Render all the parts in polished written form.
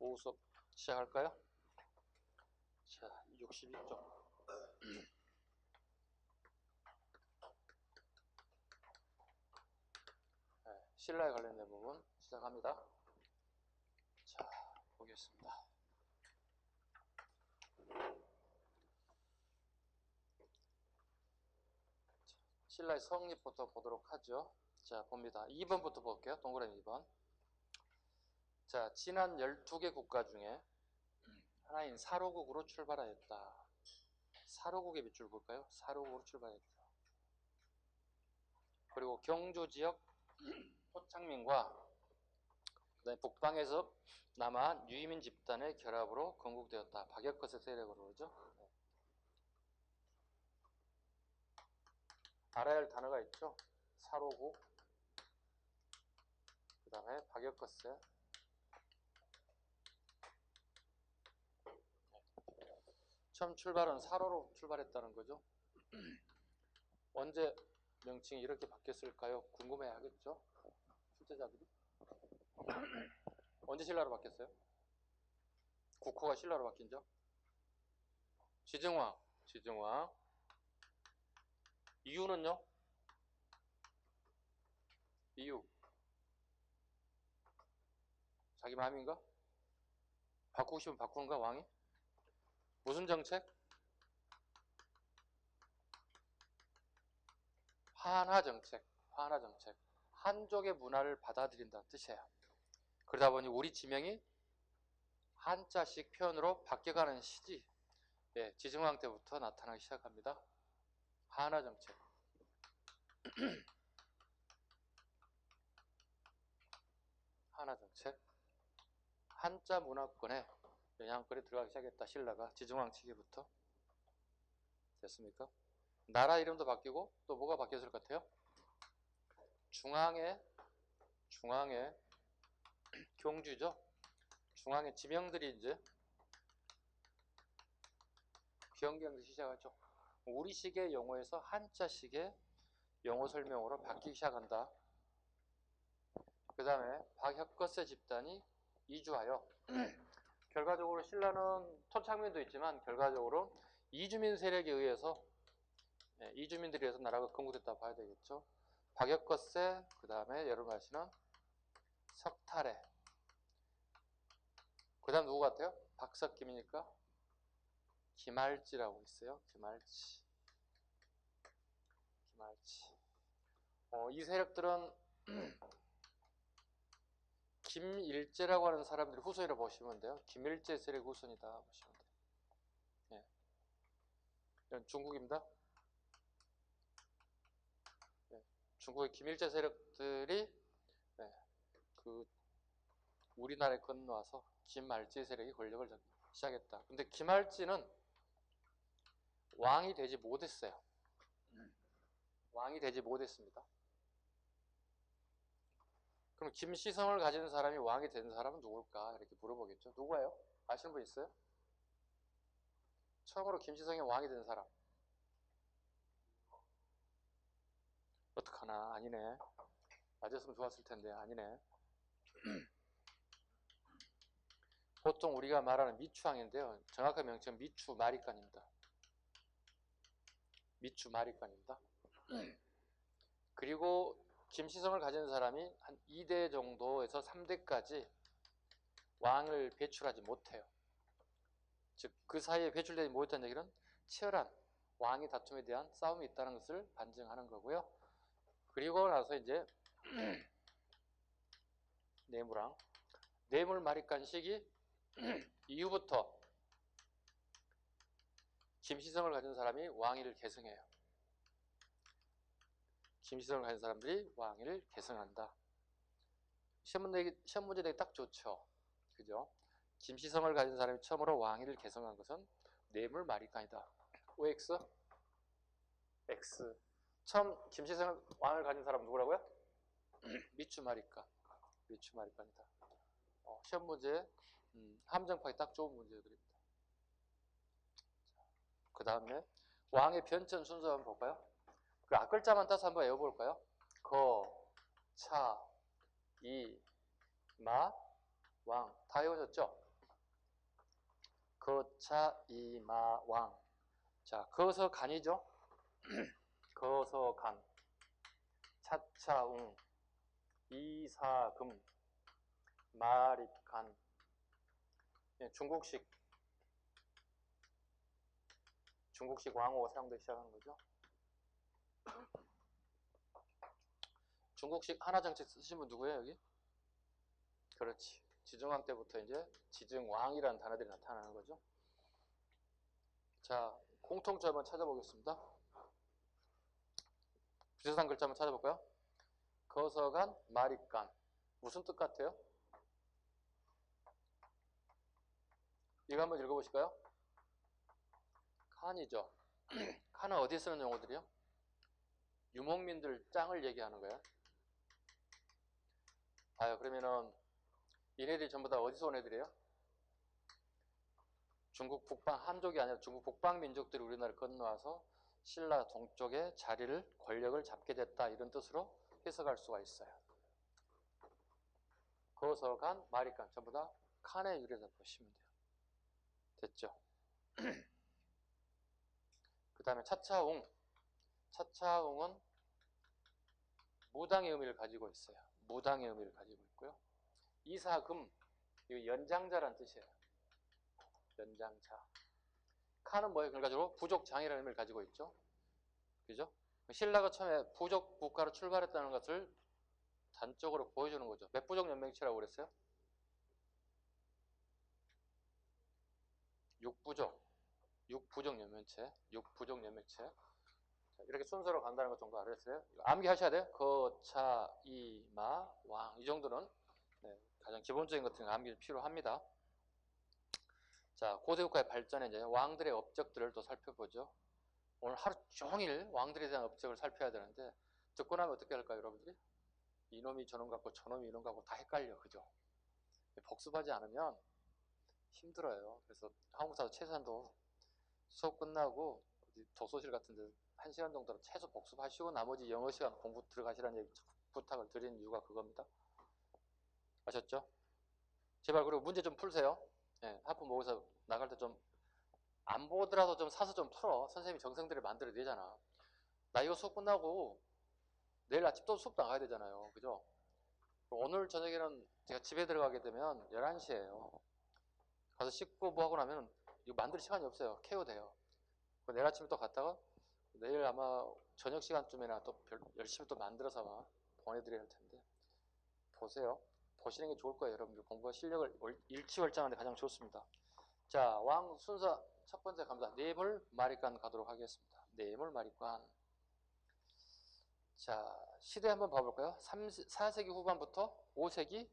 오후 수업 시작할까요? 자, 62쪽. 네, 신라에 관련된 부분 시작합니다. 자, 보겠습니다. 신라의 성립부터 보도록 하죠. 자, 봅니다. 2번부터 볼게요. 동그라미 2번. 자, 지난 12개 국가 중에 하나인 사로국으로 출발하였다. 사로국의 밑줄 볼까요? 사로국으로 출발했다. 그리고 경주 지역 토착민과 그다음에 북방에서 남한 유이민 집단의 결합으로 건국되었다. 박역거세 세력으로 그러죠. 네. 알아야 할 단어가 있죠. 사로국, 그 다음에 박역거세. 네. 처음 출발은 사로로 출발했다는 거죠. 언제 명칭이 이렇게 바뀌었을까요? 궁금해 하겠죠. 출제자들이. 언제 신라로 바뀌었어요? 국호가 신라로 바뀐죠? 지증왕. 이유는요? 이유. 자기 마음인가? 바꾸고 싶으면 바꾸는가, 왕이? 무슨 정책? 한화 정책. 한족의 문화를 받아들인다는 뜻이에요. 그러다 보니 우리 지명이 한자식 표현으로 바뀌어가는 시기. 예, 지증왕 때부터 나타나기 시작합니다. 한화 정책. 한화 정책. 한자 문화권에 영향권이 들어가기 시작했다. 신라가 지증왕 시기부터. 됐습니까? 나라 이름도 바뀌고 또 뭐가 바뀌었을 것 같아요? 중앙에 경주죠. 중앙에 지명들이 이제 변경되기 시작하죠. 우리식의 용어에서 한자식의 용어 설명으로 바뀌기 시작한다. 그 다음에 박역거세 집단이 이주하여 결과적으로 신라는 토착민도 있지만 결과적으로 이주민 세력에 의해서 이주민들에 의해서 나라가 건국됐다고 봐야 되겠죠. 박역거세, 그 다음에 여러분 아시는 석탈해. 그 다음 누구 같아요? 박석김이니까 김할지라고 있어요. 김할지. 이 세력들은 김일제라고 하는 사람들이 후손이라고 보시면 돼요. 김일제 세력 후손이다 보시면 돼요. 예. 이건 중국입니다. 예. 중국의 김일제 세력들이 그 우리나라에 건너와서 김할지 세력이 권력을 잡기 시작했다. 근데 김할지는 왕이 되지 못했어요. 왕이 되지 못했습니다. 그럼 김시성을 가진 사람이 왕이 된 사람은 누굴까? 이렇게 물어보겠죠. 누구예요? 아시는 분 있어요? 처음으로 김시성이 왕이 된 사람. 어떡하나? 아니네. 맞았으면 좋았을 텐데 아니네. 보통 우리가 말하는 미추왕인데요. 정확한 명칭은 미추마리간입니다. 그리고 김시성을 가진 사람이 한 2대 정도에서 3대까지 왕을 배출하지 못해요. 즉 그 사이에 배출되지 못했다는 얘기는 치열한 왕의 다툼에 대한 싸움이 있다는 것을 반증하는 거고요. 그리고 나서 이제 뇌물마리간 시기 이후부터 김시성을 가진 사람이 왕위를 계승해요. 김시성을 가진 사람들이 왕위를 계승한다. 시험 문제 되기 딱 좋죠. 그죠? 김시성을 가진 사람이 처음으로 왕위를 계승한 것은 뇌물마리간이다. OX? X. 처음 김시성 왕을 가진 사람은 누구라고요? 미추마리간. 미추마리간이다. 시험 문제 함정파기 딱 좋은 문제들입니다. 그 다음에 왕의 변천 순서 한번 볼까요? 그 앞글자만 따서 한번 외워볼까요? 거, 차, 이, 마, 왕. 다 외우셨죠? 거차 이마 왕. 자, 거서 간이죠. 거서 간. 차차웅. 이사금. 마립간. 중국식 왕어가 사용되기 시작하는 거죠. 중국식 하나 정책 쓰신 분 누구예요, 여기? 그렇지. 지중왕 때부터 이제 지증왕이라는 단어들이 나타나는 거죠. 자, 공통점 한번 찾아보겠습니다. 비슷한 글자 한번 찾아볼까요? 거서간, 마립간. 무슨 뜻 같아요? 이거 한번 읽어보실까요? 칸이죠. 칸은 어디에 쓰는 용어들이요? 유목민들 짱을 얘기하는 거예요. 아유, 그러면은 얘네들이 전부 다 어디서 온 애들이에요? 중국 북방, 한족이 아니라 중국 북방 민족들이 우리나라를 건너와서 신라 동쪽에 권력을 잡게 됐다, 이런 뜻으로 해석할 수가 있어요. 거서간, 마립간 전부 다 칸의 유래다 보시면 돼요. 됐죠? 그 다음에 차차웅. 차차웅은 무당의 의미를 가지고 있어요. 무당의 의미를 가지고 있고요. 이사금, 이거 연장자란 뜻이에요. 연장자. 칸은 뭐예요? 결과적으로 부족장이라는 의미를 가지고 있죠. 그죠? 신라가 처음에 부족 국가로 출발했다는 것을 단적으로 보여주는 거죠. 몇 부족 연맹체라고 그랬어요? 6부족. 6부족 연맹체. 6부족 연맹체. 자, 이렇게 순서로 간다는 것 정도 알았어요? 암기하셔야 돼요. 거, 차, 이, 마, 왕. 이 정도는 가장 기본적인 것들은 암기 필요합니다. 자, 고대국가의 발전에 이제 왕들의 업적들을 또 살펴보죠. 오늘 하루 종일 왕들에 대한 업적을 살펴야 되는데 듣고 나면 어떻게 할까요, 여러분들이? 이놈이 저놈 같고 저놈이 이놈 같고 다 헷갈려, 그죠? 복습하지 않으면 힘들어요. 그래서 한국사도 최소한도 수업 끝나고 독서실 같은 데 1시간 정도로 최소 복습하시고 나머지 영어 시간 공부 들어가시라는 얘기 부탁을 드리는 이유가 그겁니다. 아셨죠? 제발 그리고 문제 좀 풀세요. 하품 모의고사 나갈 때 좀 안 보더라도 좀 사서 좀 풀어. 선생님이 정성들을 만들어내잖아. 나 이거 수업 끝나고 내일 아침 또 수업 나가야 되잖아요. 그죠? 오늘 저녁에는 제가 집에 들어가게 되면 11시에요. 가서 씻고 뭐 하고 나면 이거 만들 시간이 없어요. 케어돼요. 내일 아침에 또 갔다가 내일 아마 저녁 시간쯤이나 또 열심히 또 만들어서 보내드려야 할 텐데 보세요. 보시는 게 좋을 거예요. 여러분들 공부 실력을 일치월장하는 데 가장 좋습니다. 자, 왕 순서 첫 번째 갑니다. 뇌물 마립간 가도록 하겠습니다. 뇌물 마립간. 자, 시대 한번 봐볼까요? 4세기 후반부터 5세기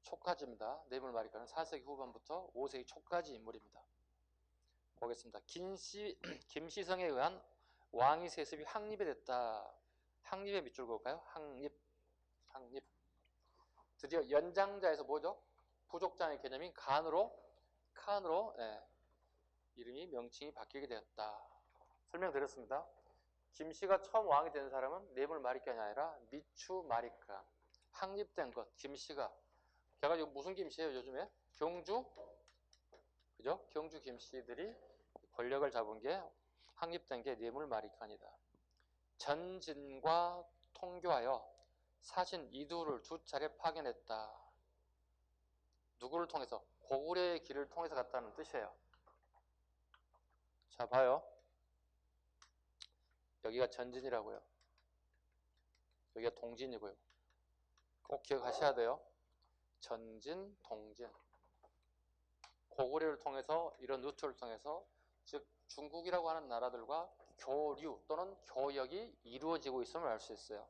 초까지입니다. 뇌물 마립간은 4세기 후반부터 5세기 초까지 인물입니다. 보겠습니다. 김시성에 의한 왕위 세습이 확립이 됐다. 확립의 밑줄 그을까요? 확립. 드디어 연장자에서 뭐죠? 부족장의 개념인 칸으로 이름이 명칭이 바뀌게 되었다. 설명드렸습니다. 김씨가 처음 왕이 된 사람은 뇌물 마립간이 아니라 미추 마립간. 확립된 것, 김씨가. 걔가 무슨 김씨예요, 요즘에? 경주? 그죠? 경주 김씨들이 권력을 잡은 게 확립된 게 뇌물 마립간이다. 전진과 통교하여 사신 이두를 2차례 파견했다. 누구를 통해서? 고구려의 길을 통해서 갔다는 뜻이에요. 자, 봐요. 여기가 전진이라고요. 여기가 동진이고요. 꼭 기억하셔야 돼요. 전진, 동진. 고구려를 통해서, 이런 루트를 통해서, 즉 중국이라고 하는 나라들과 교류 또는 교역이 이루어지고 있음을 알 수 있어요.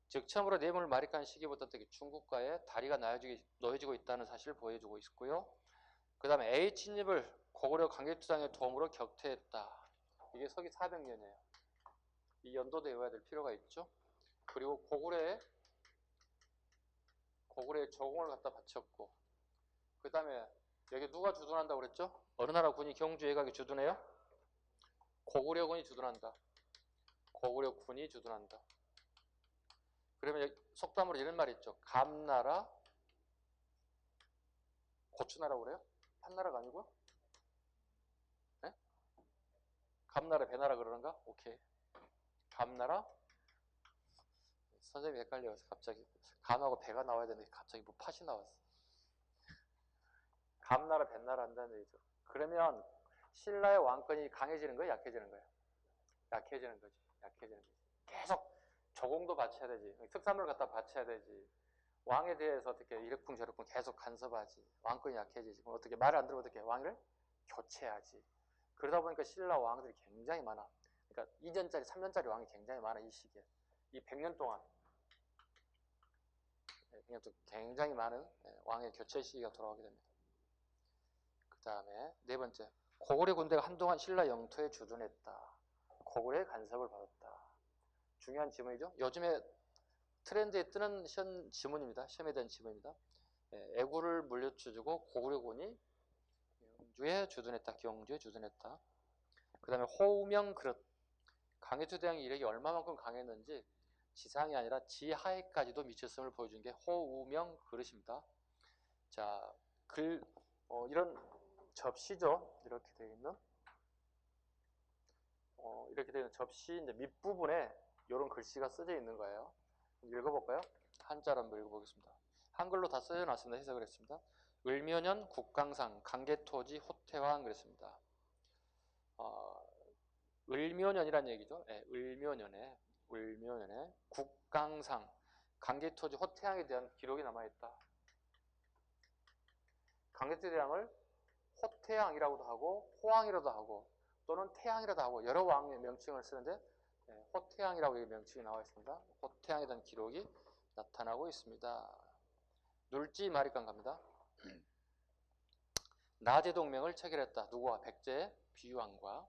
즉 처음으로 뇌물 마립간 시기부터 중국과의 다리가 놓여지고 있다는 사실을 보여주고 있고요. 그 다음에 A 침입을 고구려 강개투장의 도움으로 격퇴했다. 이게 서기 400년이에요. 이 연도도 외워야 될 필요가 있죠. 그리고 고구려에 조공을 갖다 바쳤고, 그 다음에 여기 누가 주둔한다고 그랬죠? 어느 나라 군이 경주 외곽에 주둔해요? 고구려군이 주둔한다. 고구려군이 주둔한다. 그러면 여기 속담으로 이런 말이 있죠. 감나라, 고추나라고 그래요? 판나라가 아니고 감나라 배나라 그러는가? 오케이. 감나라? 선생님이 헷갈려서 갑자기 감하고 배가 나와야 되는데 갑자기 뭐 팥이 나왔어. 감나라 배나라 한다는 얘기죠. 그러면 신라의 왕권이 강해지는 거예요? 약해지는 거예요? 약해지는 거지. 약해지는 거지. 계속 조공도 바쳐야 되지. 특산물 갖다 바쳐야 되지. 왕에 대해서 어떻게 이러쿵저러쿵 계속 간섭하지. 왕권이 약해지지. 그럼 어떻게 말을 안 들으면 어떻게 왕을 교체하지. 그러다 보니까 신라 왕들이 굉장히 많아. 그러니까 2년짜리, 3년짜리 왕이 굉장히 많아. 이 시기에. 이 100년 동안. 굉장히 많은 왕의 교체 시기가 돌아오게 됩니다. 그 다음에 네 번째. 고구려 군대가 한동안 신라 영토에 주둔했다. 고구려의 간섭을 받았다. 중요한 지문이죠. 요즘에 트렌드에 뜨는 지문입니다. 시험에 대한 지문입니다. 애구를 물려주고 고구려군이 경주에 주둔했다. 경주에 주둔했다. 그 다음에 호우명 그릇. 강혜투 대왕의 이력이 얼마만큼 강했는지 지상이 아니라 지하에까지도 미쳤음을 보여준 게 호우명 그릇입니다. 자, 이런 접시죠. 이렇게 되어 있는 이렇게 되는 접시 이제 밑부분에 이런 글씨가 쓰여 있는 거예요. 읽어볼까요? 한자로 한번 읽어보겠습니다. 한글로 다 써놨습니다. 해석을 했습니다. 을묘년 국강상 강개토지 호태왕 그랬습니다. 을묘년이란 얘기죠. 네, 을묘년에 국강상 강개토지 호태왕에 대한 기록이 남아있다. 강개토 대왕을 호태왕이라고도 하고 호왕이라도 하고 또는 태왕이라도 하고 여러 왕의 명칭을 쓰는데 호태왕이라고 명칭이 나와 있습니다. 호태왕에 대한 기록이 나타나고 있습니다. 눌지 마리강 갑니다. 나제 동맹을 체결했다. 누구와? 백제 비유왕과.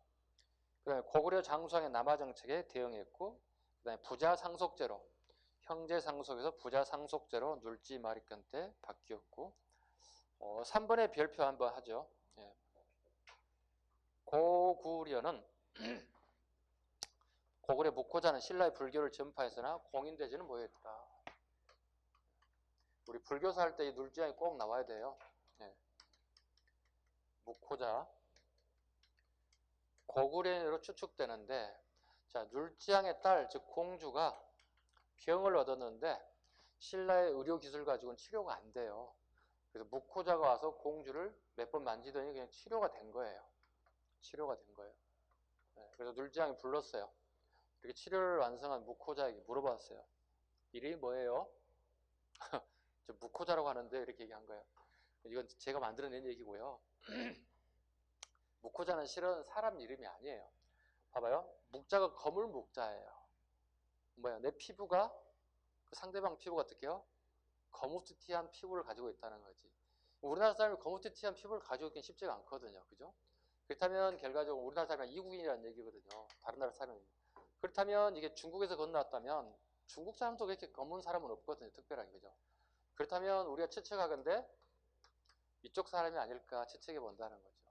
그 다음에 고구려 장수왕의 남하 정책에 대응했고, 그 다음에 부자 상속제로 형제 상속에서 부자 상속제로 눌지 마리강 때 바뀌었고, 3번의 별표 한번 하죠. 예. 고구려는 고구려 묵고자는 신라의 불교를 전파했으나 공인되지는 못했다. 우리 불교사 할 때 이 눌지왕이 꼭 나와야 돼요. 예. 묵고자 고구려로 추측되는데, 자, 눌지왕의 딸, 즉 공주가 병을 얻었는데 신라의 의료 기술 가지고는 치료가 안 돼요. 그래서 묵고자가 와서 공주를 몇 번 만지더니 그냥 치료가 된 거예요. 치료가 된 거예요. 네, 그래서 눌지왕이 불렀어요. 이렇게 치료를 완성한 묵고자에게 물어봤어요. 이름이 뭐예요? 저 묵고자라고 하는데 이렇게 얘기한 거예요. 이건 제가 만들어낸 얘기고요. 묵고자는 실은 사람 이름이 아니에요. 봐봐요. 묵자가 거물 묵자예요. 뭐야? 내 피부가 그 상대방 피부가 어떻게요? 거무튀튀한 피부를 가지고 있다는 거지. 우리나라 사람이 거무튀튀한 피부를 가지고 있긴 쉽지가 않거든요. 그죠? 그렇다면 결과적으로 우리나라 사람이 이국인이라는 얘기거든요. 다른 나라 사람이. 그렇다면 이게 중국에서 건너왔다면 중국 사람도 그렇게 검은 사람은 없거든요. 특별하게. 그죠? 그렇다면 우리가 추측하건대 이쪽 사람이 아닐까 추측해 본다는 거죠.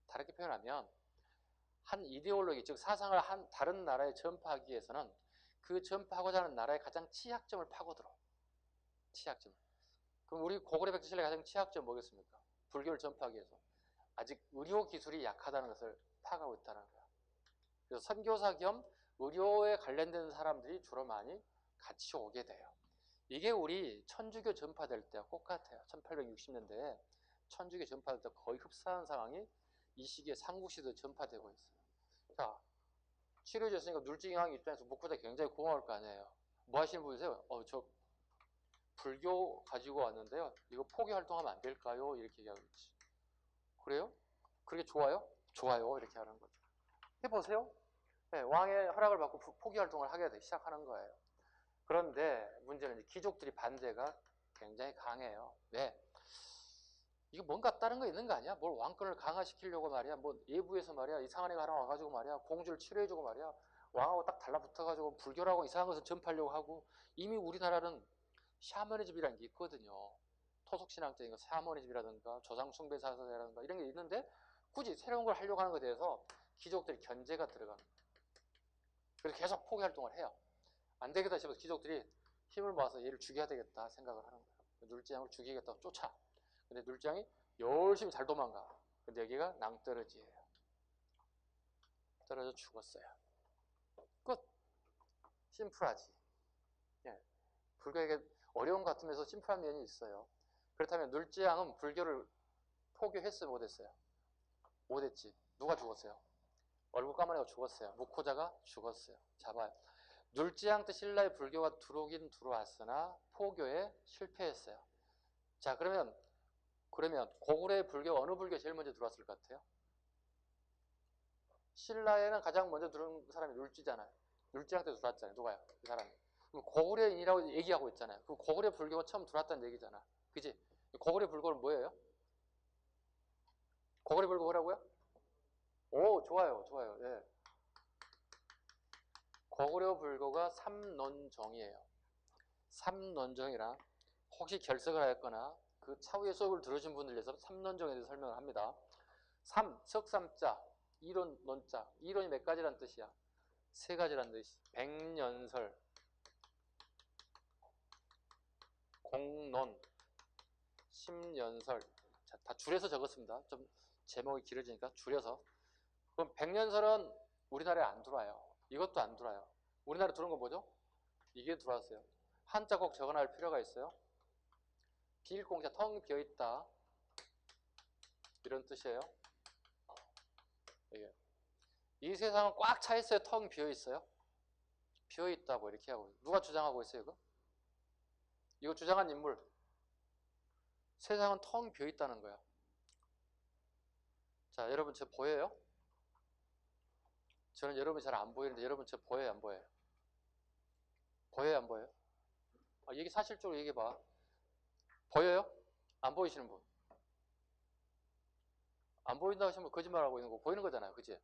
다르게 표현하면 한 이데올로기, 즉 사상을 한 다른 나라에 전파하기 위해서는 그 전파하고자 하는 나라의 가장 취약점을 파고들어. 취약점. 그럼 우리 고구려 백제 신라의 가장 취약점 뭐겠습니까? 불교를 전파하기 위해서. 아직 의료 기술이 약하다는 것을 파악하고 있다는 거야. 그래서 선교사 겸 의료에 관련된 사람들이 주로 많이 같이 오게 돼요. 이게 우리 천주교 전파될 때와 똑같아요. 1860년대에 천주교 전파될 때 거의 흡사한 상황이 이 시기에 삼국시대에 전파되고 있어요. 자, 치료해줬으니까 눌지왕 입장에서 묵고자 굉장히 고마울 거 아니에요. 뭐 하시는 분이세요? 저 불교 가지고 왔는데요. 이거 포기 활동하면 안 될까요? 이렇게 얘기하고 있지. 그래요? 그게 좋아요? 좋아요. 이렇게 하는 거죠. 해보세요. 네, 왕의 허락을 받고 포기 활동을 하게 시작하는 거예요. 그런데 문제는 귀족들이 반대가 굉장히 강해요. 왜? 이거 뭔가 다른 거 있는 거 아니야? 뭘 왕권을 강화시키려고 말이야. 뭐 예부에서 말이야. 이상한 애가 하나 와가지고 말이야. 공주를 치료해주고 말이야. 왕하고 딱 달라붙어가지고 불교라고 이상한 것을 전파하려고 하고 이미 우리나라는 샤머니즘이라는 게 있거든요. 토속신앙적인 거 샤머니즘이라든가 조상숭배사상이라든가 이런 게 있는데 굳이 새로운 걸 하려고 하는 것에 대해서 귀족들이 견제가 들어가는 거예요. 그래서 계속 포기 활동을 해요. 안 되겠다 싶어서 귀족들이 힘을 모아서 얘를 죽여야 되겠다 생각을 하는 거예요. 눌지왕을 죽이겠다고 쫓아. 근데 눌지왕이 열심히 잘 도망가. 근데 여기가 낭떠러지예요. 떨어져 죽었어요. 끝. 심플하지. 예. 불교에게 어려운 것 같으면서 심플한 면이 있어요. 그렇다면 눌지양은 불교를 포교했어요, 못했어요? 못했지. 누가 죽었어요? 얼굴 까마귀가 죽었어요. 무코자가 죽었어요. 자, 봐요. 눌지양 때 신라의 불교가 들어오긴 들어왔으나 포교에 실패했어요. 자, 그러면 고구려의 불교 어느 불교가 제일 먼저 들어왔을 것 같아요? 신라에는 가장 먼저 들어온 사람이 눌지잖아요. 눌지양 때 들어왔잖아요. 누가요? 그 사람이. 그럼 고구려인이라고 얘기하고 있잖아요. 그 고구려 불교가 처음 들어왔다는 얘기잖아. 그지? 고구려 불교는 뭐예요? 고구려 불교 뭐라고요? 오, 좋아요. 좋아요. 예. 고구려 불교가 삼론정이에요. 삼론정이라 혹시 결석을 하였거나 그 차후의 수업을 들으신 분들 위해서 삼론정에 대해서 설명을 합니다. 석삼자, 이론, 논자. 이론이 몇 가지란 뜻이야? 세 가지란 뜻이. 백년설, 공론, 십년설. 자, 다 줄여서 적었습니다. 좀 제목이 길어지니까 줄여서. 그럼 백년설은 우리나라에 안 들어와요. 이것도 안 들어와요. 우리나라에 들어온 거 뭐죠? 이게 들어왔어요. 한자 꼭 적어놔야 필요가 있어요. 비일공자, 텅 비어있다. 이런 뜻이에요. 이게. 이 세상은 꽉 차 있어요? 텅 비어있어요? 비어있다고 이렇게 하고. 누가 주장하고 있어요, 이거? 이거 주장한 인물. 세상은 텅 비어있다는 거야. 자, 여러분 저 보여요? 저는 여러분이 잘 안 보이는데 여러분 저 보여요, 안 보여요? 보여요, 안 보여요? 얘기 사실적으로 얘기해봐. 보여요? 안 보이시는 분? 안 보인다고 하시면 거짓말하고 있는 거 보이는 거잖아요. 그치?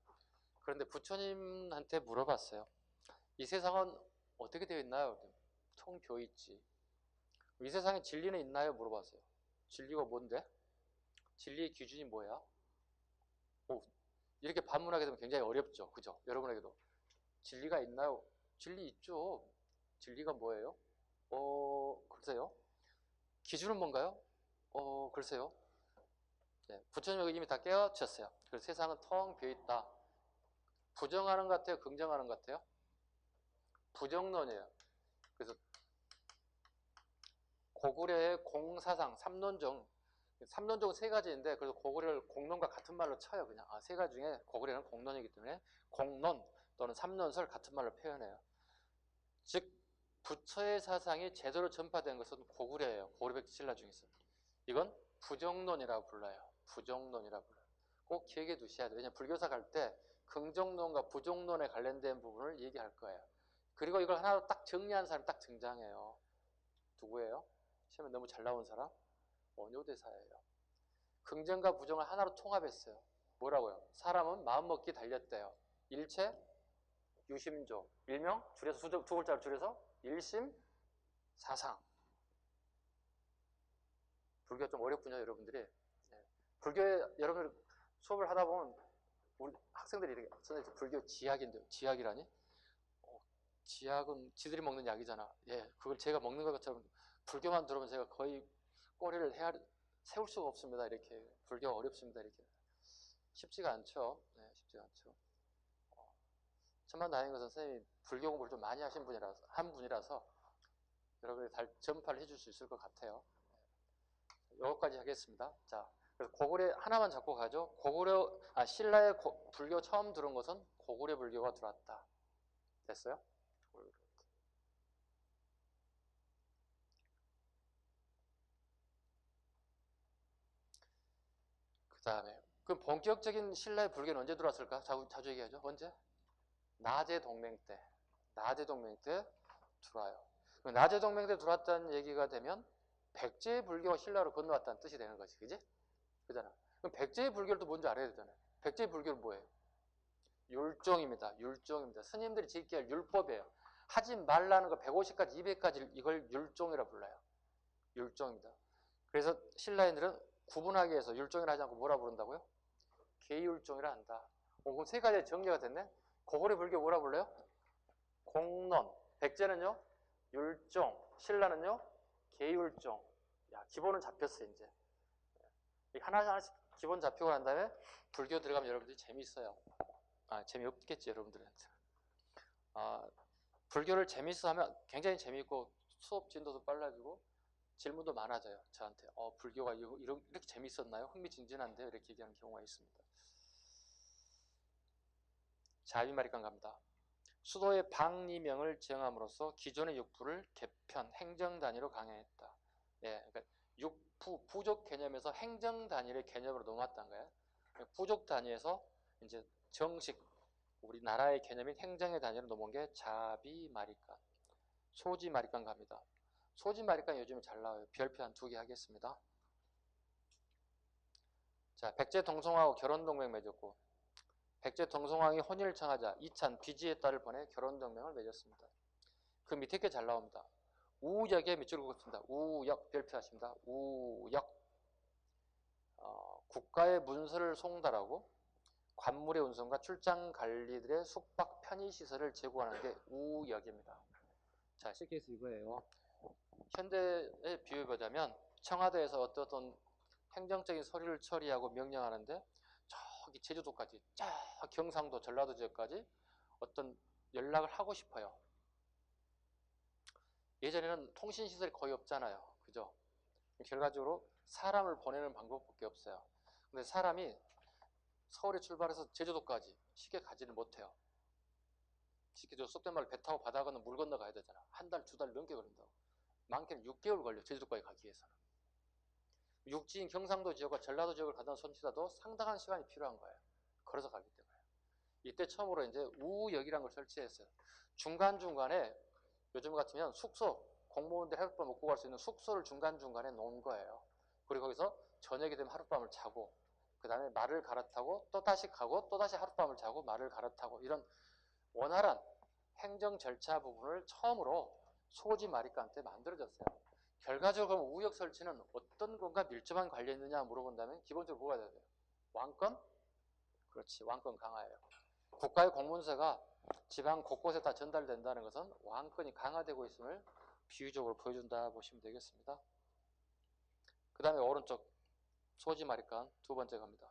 그런데 부처님한테 물어봤어요. 이 세상은 어떻게 되어 있나요? 텅 비어있지. 이 세상에 진리는 있나요? 물어봤어요. 진리가 뭔데? 진리의 기준이 뭐야? 이렇게 반문하게 되면 굉장히 어렵죠. 그죠? 여러분에게도. 진리가 있나요? 진리 있죠. 진리가 뭐예요? 글쎄요. 기준은 뭔가요? 글쎄요. 네, 부처님이 이미 다 깨우쳤어요. 그래서 세상은 텅 비어있다. 부정하는 것 같아요? 긍정하는 것 같아요? 부정론이에요. 그래서 고구려의 공사상, 삼론정. 삼론정은 세 가지인데 그래서 고구려를 공론과 같은 말로 쳐요. 그냥 세 가지 중에 고구려는 공론이기 때문에 공론 또는 삼론설 같은 말로 표현해요. 즉 부처의 사상이 제대로 전파된 것은 고구려예요. 고구려 백신라 중에서. 이건 부정론이라고 불러요. 부정론이라고 불러요. 꼭 기억해 두셔야 돼요. 왜냐하면 불교사 갈 때 긍정론과 부정론에 관련된 부분을 얘기할 거예요. 그리고 이걸 하나로 딱 정리한 사람이 딱 등장해요. 누구예요? 시험에 너무 잘 나온 사람? 원효대사예요. 긍정과 부정을 하나로 통합했어요. 뭐라고요? 사람은 마음먹기 달렸대요. 일체 유심조. 일명 줄여서 두 글자를 줄여서 일심사상. 불교가 좀 어렵군요, 여러분들이. 네. 불교에 여러분들 수업을 하다 보면 우리 학생들이 이렇게 선생님 불교 지약인데요. 지약이라니? 지약은 지들이 먹는 약이잖아. 예, 그걸 제가 먹는 것처럼 불교만 들으면 제가 거의 꼬리를 세울 수가 없습니다. 이렇게 불교가 어렵습니다. 이렇게 쉽지가 않죠. 네, 쉽지가 않죠. 천만다행인 것은 선생님이 불교 공부를 좀 많이 하신 분이라서 여러분이 전파를 해줄 수 있을 것 같아요. 여기까지 하겠습니다. 자, 그래서 고구려 하나만 잡고 가죠. 신라의 불교 처음 들은 것은 고구려 불교가 들어왔다. 됐어요? 그 다음에 그럼 본격적인 신라의 불교는 언제 들어왔을까? 자주 얘기하죠. 언제? 나제 동맹 때. 나제 동맹 때 들어와요. 나제 동맹 때 들어왔다는 얘기가 되면 백제의 불교가 신라로 건너왔다는 뜻이 되는 거지. 그지? 그잖아. 그럼 백제의 불교를 또 뭔지 알아야 되잖아요. 백제의 불교는 뭐예요? 율종입니다. 율종입니다. 스님들이 지키게 할 율법이에요. 하지 말라는 거 150가지, 200가지 이걸 율종이라 불러요. 율종입니다. 그래서 신라인들은 구분하기 위해서 율종이라 하지 않고 뭐라 부른다고요? 계율종이라 한다. 그럼 세 가지 정리가 됐네. 고구려 불교 뭐라 불러요? 공론. 백제는요? 율종. 신라는요? 계율종. 야, 기본은 잡혔어 이제. 하나씩 기본 잡히고 난 다음에 불교 들어가면 여러분들이 재밌어요. 재미없겠지, 여러분들한테. 불교를 재밌어 하면 굉장히 재미있고 수업 진도도 빨라지고 질문도 많아져요. 저한테 불교가 이렇게 재밌었나요? 흥미진진한데요? 이렇게 얘기하는 경우가 있습니다. 자, 위마리간 갑니다. 수도의 방리명을 정함으로써 기존의 육부를 개편, 행정 단위로 강행했다. 예, 그러니까 육부, 부족 개념에서 행정 단위의 개념으로 넘어왔다는 거예요. 부족 단위에서 이제 정식 우리나라의 개념인 행정의 단위로 넘어온 게 자비마리간, 소지마리간 갑니다. 소지마리간 요즘에 잘 나와요. 별표 한 2개 하겠습니다. 자, 백제동성왕하고 결혼동맹 맺었고, 백제동성왕이 혼인을 청하자 이찬 비지의 딸을 보내 결혼동맹을 맺었습니다. 그 밑에 게 잘 나옵니다. 우역에 밑줄 긋습니다. 우역 별표하십니다. 우역. 국가의 문서를 송달하고 관물의 운송과 출장 관리들의 숙박 편의시설을 제공하는 게 우역입니다. 자, 쉽게 해서 이거예요. 현대에 비유해보자면 청와대에서 어떤 행정적인 서류를 처리하고 명령하는데 저기 제주도까지, 저 경상도, 전라도 지역까지 어떤 연락을 하고 싶어요. 예전에는 통신시설이 거의 없잖아요. 그죠? 결과적으로 사람을 보내는 방법밖에 없어요. 근데 사람이 서울에 출발해서 제주도까지 쉽게 가지는 못해요. 쉽게 속된 말로 배 타고 바다 건너 물 건너 가야 되잖아. 한 달, 2달 넘게 걸린다고. 많게는 6개월 걸려, 제주도까지 가기 위해서는. 육지인 경상도 지역과 전라도 지역을 가던 손치라도 상당한 시간이 필요한 거예요. 걸어서 가기 때문에. 이때 처음으로 이제 우역이라는 걸 설치했어요. 중간중간에 요즘 같으면 숙소, 공무원들 하룻밤 묵고 갈 수 있는 숙소를 중간중간에 놓은 거예요. 그리고 거기서 저녁이 되면 하룻밤을 자고, 그 다음에 말을 갈아타고 또 다시 가고 또 다시 하룻밤을 자고 말을 갈아타고, 이런 원활한 행정 절차 부분을 처음으로 소지마리간한테 만들어졌어요. 결과적으로 우역 설치는 어떤 것과 밀접한 관련이 있느냐 물어본다면 기본적으로 뭐가 돼야 돼요? 왕권? 그렇지, 왕권 강화예요. 국가의 공문서가 지방 곳곳에 다 전달된다는 것은 왕권이 강화되고 있음을 비유적으로 보여준다 보시면 되겠습니다. 그 다음에 오른쪽 소지마리간 두 번째 갑니다.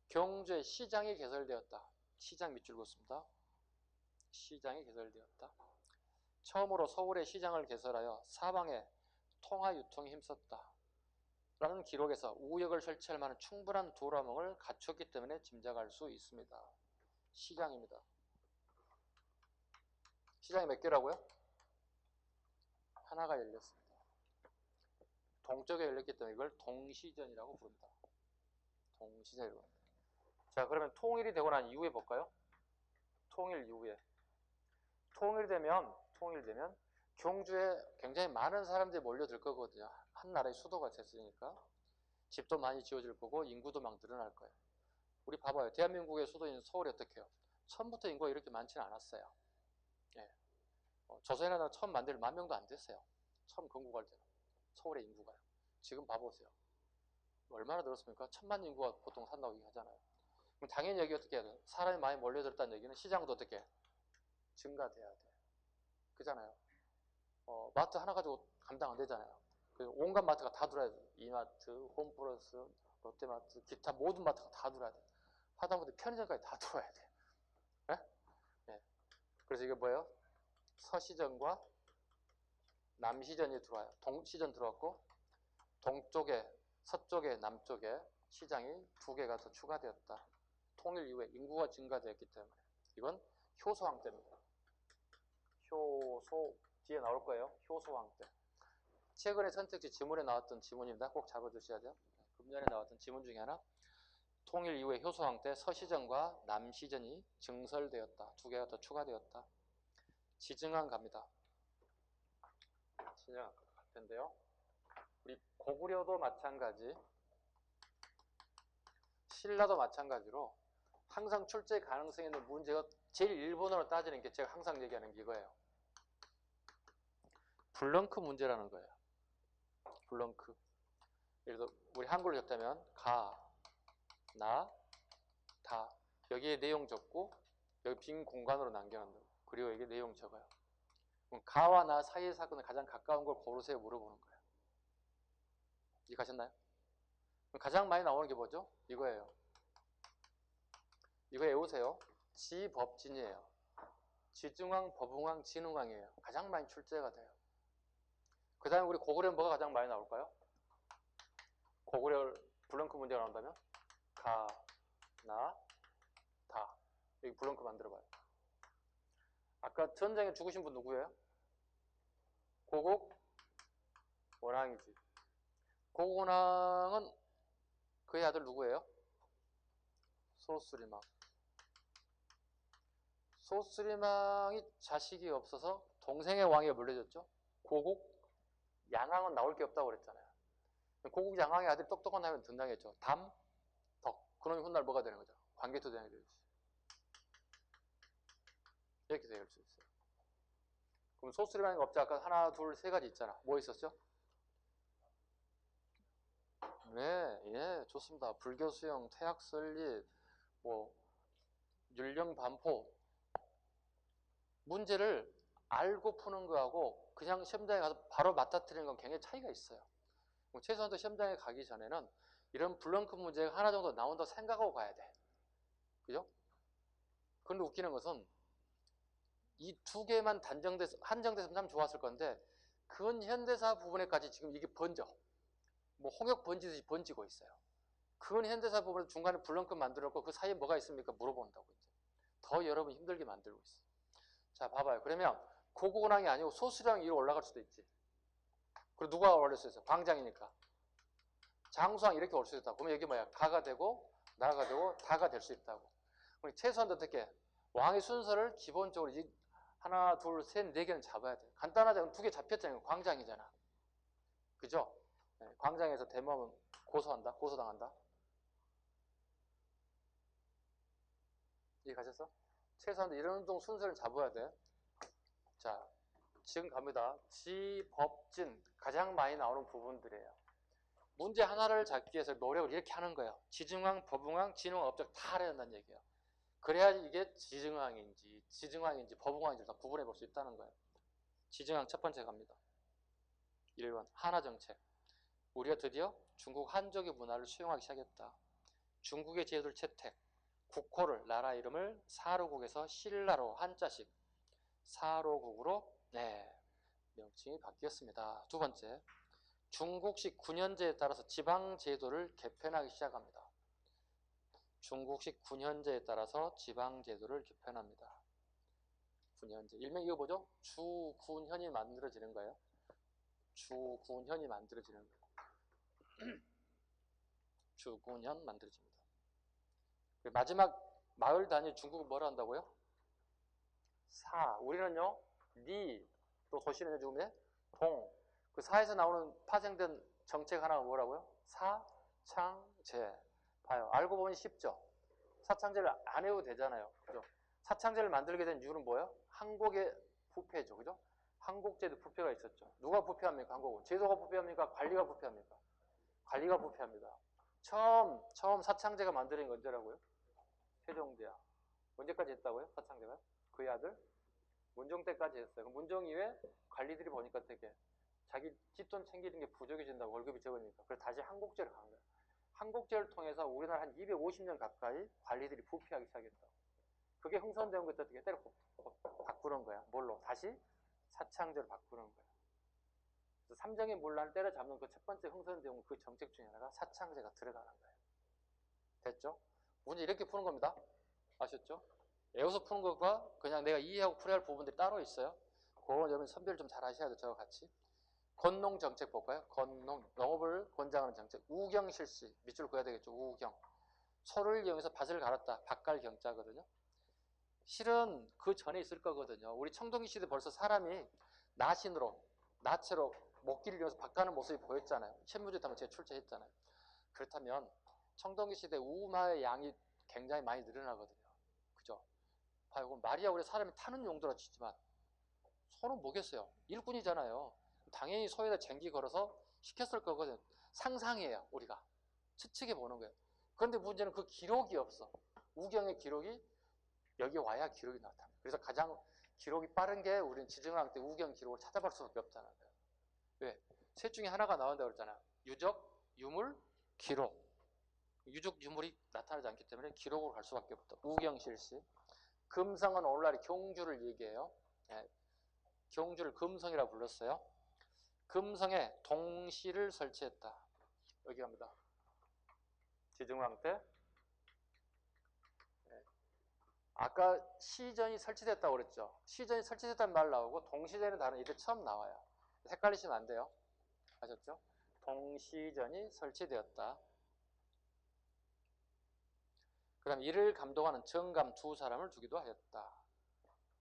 경주에 시장이 개설되었다. 시장 밑줄 긋습니다. 시장이 개설되었다. 처음으로 서울에 시장을 개설하여 사방에 통화유통에 힘썼다. 라는 기록에서 우역을 설치할 만한 충분한 도로망을 갖췄기 때문에 짐작할 수 있습니다. 시장입니다. 시장이 몇 개라고요? 하나가 열렸습니다. 동쪽에 열렸기 때문에 이걸 동시전이라고 부릅니다. 동시전이라고 합니다. 자, 그러면 통일이 되고 난 이후에 볼까요? 통일 이후에. 통일되면 경주에 굉장히 많은 사람들이 몰려들 거거든요. 한 나라의 수도가 됐으니까. 집도 많이 지어질 거고 인구도 막 늘어날 거예요. 우리 봐봐요. 대한민국의 수도인 서울이 어떻게 해요? 처음부터 인구가 이렇게 많지는 않았어요. 예. 조선이나 처음 만들 10,000명도 안 됐어요. 처음 건국할 때는. 서울의 인구가요. 지금 봐보세요. 얼마나 늘었습니까? 1,000만 인구가 보통 산다고 얘기하잖아요. 그럼 당연히 여기 어떻게 해야 돼요? 사람이 많이 몰려들었다는 얘기는 시장도 어떻게 증가돼야 돼요. 그잖아요. 마트 하나 가지고 감당 안 되잖아요. 온갖 마트가 다 들어야 돼요. 이마트, 홈플러스, 롯데마트, 기타 모든 마트가 다 들어야 돼요. 하다못해 편의점까지 다 들어야 돼요. 네? 네. 그래서 이게 뭐예요? 서시전과 남시전이 들어와요. 동시전 들어왔고 동쪽에, 서쪽에, 남쪽에 시장이 2개가 더 추가되었다. 통일 이후에 인구가 증가되었기 때문에. 이건 효소왕 때입니다. 효소, 뒤에 나올 거예요. 효소왕 때. 최근에 선택지 지문에 나왔던 지문입니다. 꼭 잡아주셔야 돼요. 금년에 나왔던 지문 중에 하나. 통일 이후에 효소왕 때 서시전과 남시전이 증설되었다. 2개가 더 추가되었다. 지증한 갑니다. 지증한 갈 텐데요. 우리 고구려도 마찬가지, 신라도 마찬가지로 항상 출제 가능성이 있는 문제가 제일 일본어로 따지는 게 제가 항상 얘기하는 게 이거예요. 블렁크 문제라는 거예요. 블렁크. 예를 들어 우리 한글로 적다면 가, 나, 다. 여기에 내용 적고 여기 빈 공간으로 남겨놓는다. 그리고 여기 내용 적어요. 그럼 가와 나 사이의 사건을 가장 가까운 걸 고르세요 물어보는 거예요. 이해가셨나요? 가장 많이 나오는 게 뭐죠? 이거예요. 이거 외우세요. 지법진이에요. 지증왕, 법흥왕, 진흥왕이에요. 가장 많이 출제가 돼요. 그 다음에 우리 고구려 뭐가 가장 많이 나올까요? 고구려 블렁크 문제가 나온다면 가, 나, 다. 여기 블렁크 만들어봐요. 아까 전쟁에 죽으신 분 누구예요? 고국 원왕이지. 고국 원왕은 그의 아들 누구예요? 소수리망. 소수리망이 자식이 없어서 동생의 왕위에 물려줬죠. 고국 양왕은 나올 게 없다고 그랬잖아요. 고국 양왕의 아들이 똑똑한 하면 등장했죠. 담, 덕. 그러면 훗날 뭐가 되는 거죠? 관계토대왕이 되죠. 이렇게 될 수 있어요. 그럼 소수리망이 없자 아까 하나, 둘, 세 가지 있잖아. 뭐 있었죠? 네, 예, 좋습니다. 불교 수영, 태학 설립, 뭐 율령 반포. 문제를 알고 푸는 거하고 그냥 시험장에 가서 바로 맞닥뜨리는 건 굉장히 차이가 있어요. 최소한 시험장에 가기 전에는 이런 블렁크 문제가 하나 정도 나온다고 생각하고 가야 돼. 그죠? 그런데 웃기는 것은 이 두 개만 한정돼서 참 좋았을 건데 근현대사 부분에까지 지금 이게 번져. 뭐 홍역 번지듯이 번지고 있어요. 근현대사 부분에 중간에 블렁크 만들었고 그 사이에 뭐가 있습니까? 물어본다고 이제. 더 여러분 힘들게 만들고 있어요. 자, 봐봐요. 그러면 고국원왕이 아니고 소수령이 위로 올라갈 수도 있지. 그리고 누가 올릴 수 있어요? 광장이니까. 장수왕 이렇게 올 수 있다. 그러면 여기 뭐야? 가가 되고 나가 되고 다가 될 수 있다고. 우리 최소한 어떻게 왕의 순서를 기본적으로 하나, 둘, 셋, 네 개는 잡아야 돼. 간단하게 두 개 잡혔잖아요. 광장이잖아. 그죠? 네, 광장에서 대모하면 고소한다. 고소당한다. 이해가셨어? 최소한 이런 운동 순서를 잡아야 돼. 자, 지금 갑니다. 지법진 가장 많이 나오는 부분들이에요. 문제 하나를 잡기 위해서 노력을 이렇게 하는 거예요. 지증왕, 법흥왕, 진흥왕, 업적 다 알아야 된다는 얘기예요. 그래야 이게 지증왕인지 법흥왕인지 다 구분해 볼 수 있다는 거예요. 지증왕 첫 번째 갑니다. 1번 한화정책. 우리가 드디어 중국 한족의 문화를 수용하기 시작했다. 중국의 제도를 채택. 국호를 나라 이름을 사로국에서 신라로 한자식 사로국으로 명칭이 바뀌었습니다. 두 번째, 중국식 9년제에 따라서 지방제도를 개편하기 시작합니다. 중국식 9년제에 따라서 지방제도를 개편합니다. 9년제. 일명 이거 뭐죠? 주군현이 만들어지는 거예요. 주군현이 만들어지는 거예요. 주군현 만들어집니다. 마지막 마을 단위 중국은 뭐라 한다고요? 사. 우리는요, 리. 또 도시는요, 지금 동. 그 사에서 나오는 파생된 정책 하나가 뭐라고요? 사창제. 봐요. 알고 보니 쉽죠? 사창제를 안 해도 되잖아요. 그죠? 사창제를 만들게 된 이유는 뭐예요? 한국의 부패죠. 그죠? 한국제도 부패가 있었죠. 누가 부패합니까? 한국은. 제도가 부패합니까? 관리가 부패합니까? 관리가 부패합니다. 처음 사창제가 만들어진 건 언제라고요? 세종대왕. 언제까지 했다고요? 사창제가? 그의 아들? 문종 때까지 했어요. 문종 이후에 관리들이 보니까 되게 자기 뒷돈 챙기는 게 부족해진다고 월급이 적으니까. 그래서 다시 한국제를 간 거예요. 한국제를 통해서 우리나라 한 250년 가까이 관리들이 부패하기 시작했다고. 그게 흥선대원 그때 어떻게 때려 바꾸는 거야. 뭘로? 다시 사창제로 바꾸는 거야. 그래서 삼정의 문란을 때려잡는 그 첫 번째 흥선대원 그 정책 중에 하나가 사창제가 들어가는 거예요. 됐죠? 문제 이렇게 푸는 겁니다. 아셨죠? 외워서 푸는 것과 그냥 내가 이해하고 풀어야 할 부분들이 따로 있어요. 그건 여러분 선별을 좀 잘 하셔야 돼요. 저와 같이. 건농 정책 볼까요? 건농, 농업을 권장하는 정책. 우경 실시. 밑줄 그어야 되겠죠. 우경. 소를 이용해서 밭을 갈았다. 밭갈 경자거든요. 실은 그 전에 있을 거거든요. 우리 청동기 시대 벌써 사람이 나체로 목기를 이용해서 밭 가는 모습이 보였잖아요. 신문지 타면 제가 출제했잖아요. 그렇다면 청동기 시대 우마의 양이 굉장히 많이 늘어나거든요. 그죠? 봐요. 마리아 우리 사람이 타는 용도라 치지만 소는 뭐겠어요? 일꾼이잖아요. 당연히 소에다 쟁기 걸어서 시켰을 거거든. 상상이에요. 우리가. 추측해 보는 거예요. 그런데 문제는 그 기록이 없어. 우경의 기록이 여기 와야 기록이 나타나요. 그래서 가장 기록이 빠른 게 우리는 지증왕 때 우경 기록을 찾아볼 수밖에 없다는 거예요. 왜? 셋 중에 하나가 나온다고 그랬잖아요. 유적, 유물, 기록. 유적, 유물이 나타나지 않기 때문에 기록으로 갈 수밖에 없다. 우경 실시. 금성은 오늘날의 경주를 얘기해요. 예, 경주를 금성이라 불렀어요. 금성에 동시를 설치했다. 여기 갑니다. 지중왕 때. 예. 아까 시전이 설치됐다고 그랬죠. 시전이 설치됐다는 말 나오고 동시전이 다른 이때 처음 나와요. 헷갈리시면 안 돼요. 아셨죠? 동시전이 설치되었다. 그 다음 이를 감독하는 정감 두 사람을 두기도 하였다.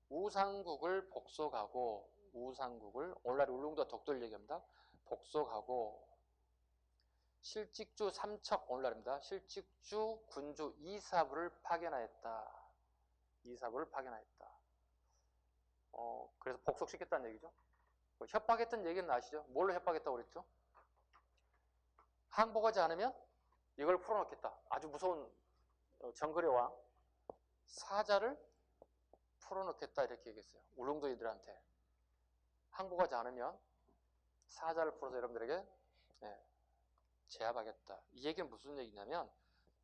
우상국을 복속하고, 우상국을 오늘날 울릉도 독도를 얘기합니다. 복속하고, 실직주 삼척 오늘날입니다. 실직주 군주 이사부를 파견하였다. 이사부를 파견하였다. 그래서 복속시켰다는 얘기죠. 협박했던 얘기는 아시죠? 뭘로 협박했다고 그랬죠? 항복하지 않으면 이걸 풀어놓겠다. 아주 무서운 정글의 왕 사자를 풀어놓겠다 이렇게 얘기했어요. 울릉도인들한테. 항복하지 않으면 사자를 풀어서 여러분들에게 제압하겠다. 이 얘기는 무슨 얘기냐면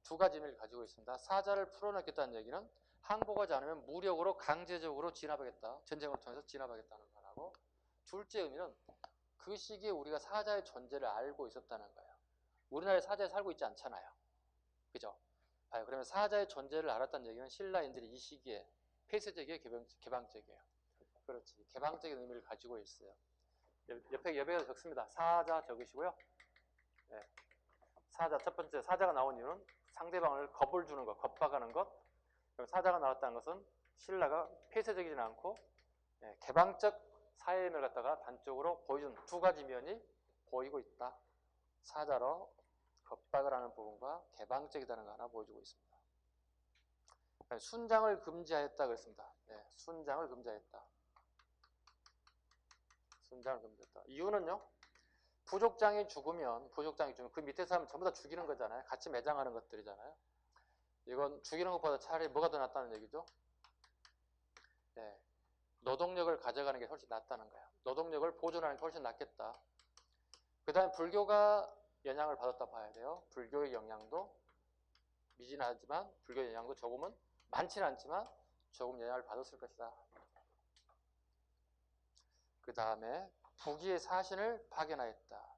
두 가지 의미를 가지고 있습니다. 사자를 풀어놓겠다는 얘기는 항복하지 않으면 무력으로 강제적으로 진압하겠다. 전쟁을 통해서 진압하겠다는 거라고, 둘째 의미는 그 시기에 우리가 사자의 존재를 알고 있었다는 거예요. 우리나라에 사자에 살고 있지 않잖아요. 그죠? 그러면 사자의 존재를 알았다는 얘기는 신라인들이 이 시기에 폐쇄적이에요, 개방적이에요? 그렇지. 개방적인 의미를 가지고 있어요. 옆에 여백에서 적습니다. 사자 적으시고요. 네. 사자, 첫 번째 사자가 나온 이유는 상대방을 겁을 주는 것, 겁박하는 것. 그럼 사자가 나왔다는 것은 신라가 폐쇄적이지 않고 개방적 사회임을 갖다가 단적으로 보여준 두 가지 면이 보이고 있다. 사자로 겁박을 하는 부분과 개방적이다는 거 하나 보여주고 있습니다. 순장을 금지하였다 그랬습니다. 네, 순장을 금지하였다. 순장을 금지했다. 이유는요, 부족장이 죽으면 그 밑에 사람 전부 다 죽이는 거잖아요. 같이 매장하는 것들이잖아요. 이건 죽이는 것보다 차라리 뭐가 더 낫다는 얘기죠? 네, 노동력을 가져가는 게 훨씬 낫다는 거야. 노동력을 보존하는 게 훨씬 낫겠다. 그 다음에 불교가 영향을 받았다 봐야 돼요. 불교의 영향도 미진하지만 불교의 영향도 조금은, 많지는 않지만 조금 영향을 받았을 것이다. 그 다음에 북위의 사신을 파견하였다.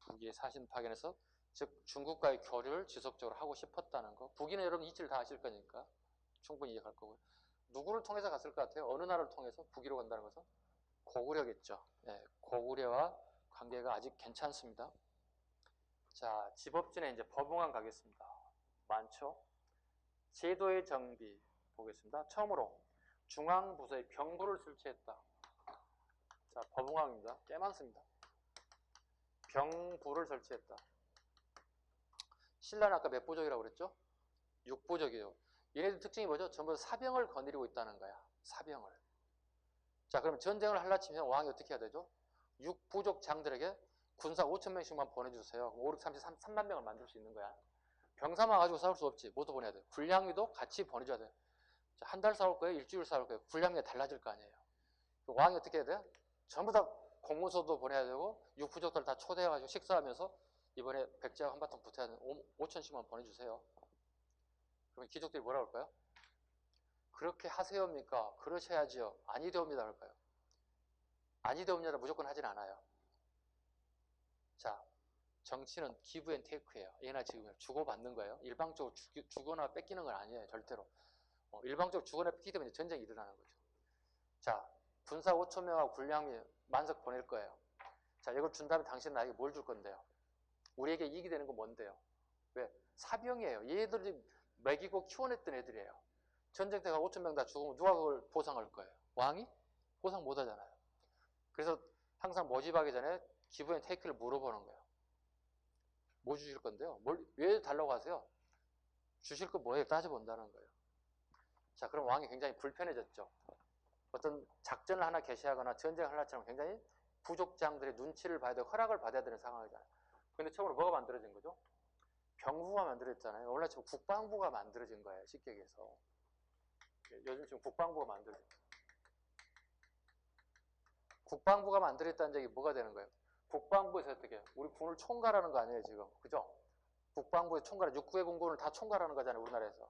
북위의 사신 파견해서 즉 중국과의 교류를 지속적으로 하고 싶었다는 거. 북위는 여러분 이치를 다 아실 거니까 충분히 이해할 거고요. 누구를 통해서 갔을 것 같아요? 어느 나라를 통해서 북위로 간다는 것은? 고구려겠죠. 네, 고구려와 관계가 아직 괜찮습니다. 자, 집업진에 이제 법웅안 가겠습니다. 많죠? 제도의 정비 보겠습니다. 처음으로 중앙부서에 병부를 설치했다. 자, 법웅왕입니다. 꽤 많습니다. 병부를 설치했다. 신라는 아까 몇 부족이라고 그랬죠? 6부족이에요. 얘네들 특징이 뭐죠? 전부 사병을 거느리고 있다는 거야. 사병을. 자, 그럼 전쟁을 하려 치면 왕이 어떻게 해야 되죠? 6부족 장들에게 군사 5,000명씩만 보내주세요. 5, 6, 30, 3만 명을 만들 수 있는 거야. 병사만 가지고 싸울 수 없지. 뭐도 보내야 돼. 군량미도 같이 보내줘야 돼. 한 달 싸울 거예요? 일주일 싸울 거예요? 군량미가 달라질 거 아니에요. 왕이 어떻게 해야 돼요? 전부 다 공문서도 보내야 되고 육부족들 다 초대해가지고 식사하면서 이번에 백제와 한바탕 붙어야 되는 5천씩만 보내주세요. 그러면 귀족들이 뭐라 그럴까요? 그렇게 하세요입니까? 그러셔야지요. 아니되옵니다 그럴까요? 아니되옵니다 무조건 하진 않아요. 자, 정치는 기브 앤 테이크예요. 예나 지금이나 주고받는 거예요. 일방적으로 주거나 뺏기는 건 아니에요. 절대로. 일방적으로 주거나 뺏기기 때문에 전쟁이 일어나는 거죠. 자, 군사 5,000명하고 군량미 만석 보낼 거예요. 자, 이걸 준 다음에 당신은 나에게 뭘 줄 건데요? 우리에게 이익이 되는 건 뭔데요? 왜? 사병이에요. 얘들이 먹이고 키워냈던 애들이에요. 전쟁 때가 5,000명 다 죽으면 누가 그걸 보상할 거예요? 왕이? 보상 못 하잖아요. 그래서 항상 모집하기 전에 기브 앤 테이크를 물어보는 거예요. 뭐 주실 건데요? 왜 달라고 하세요? 주실 거 뭐예요? 따져본다는 거예요. 자, 그럼 왕이 굉장히 불편해졌죠. 어떤 작전을 하나 개시하거나 전쟁을 하려면 굉장히 부족장들의 눈치를 봐야 되고 허락을 받아야 되는 상황이잖아요. 근데 처음으로 뭐가 만들어진 거죠? 병부가 만들어졌잖아요. 원래 지금 국방부가 만들어진 거예요. 쉽게 얘기해서. 요즘 지금 국방부가 만들어진 거예요. 국방부가 만들어졌다는 얘기 뭐가 되는 거예요? 국방부에서 어떻게 해요? 우리 군을 총괄하는 거 아니에요 지금. 그죠? 국방부의 총괄, 육부의 군군을 다 총괄하는 거잖아요 우리나라에서.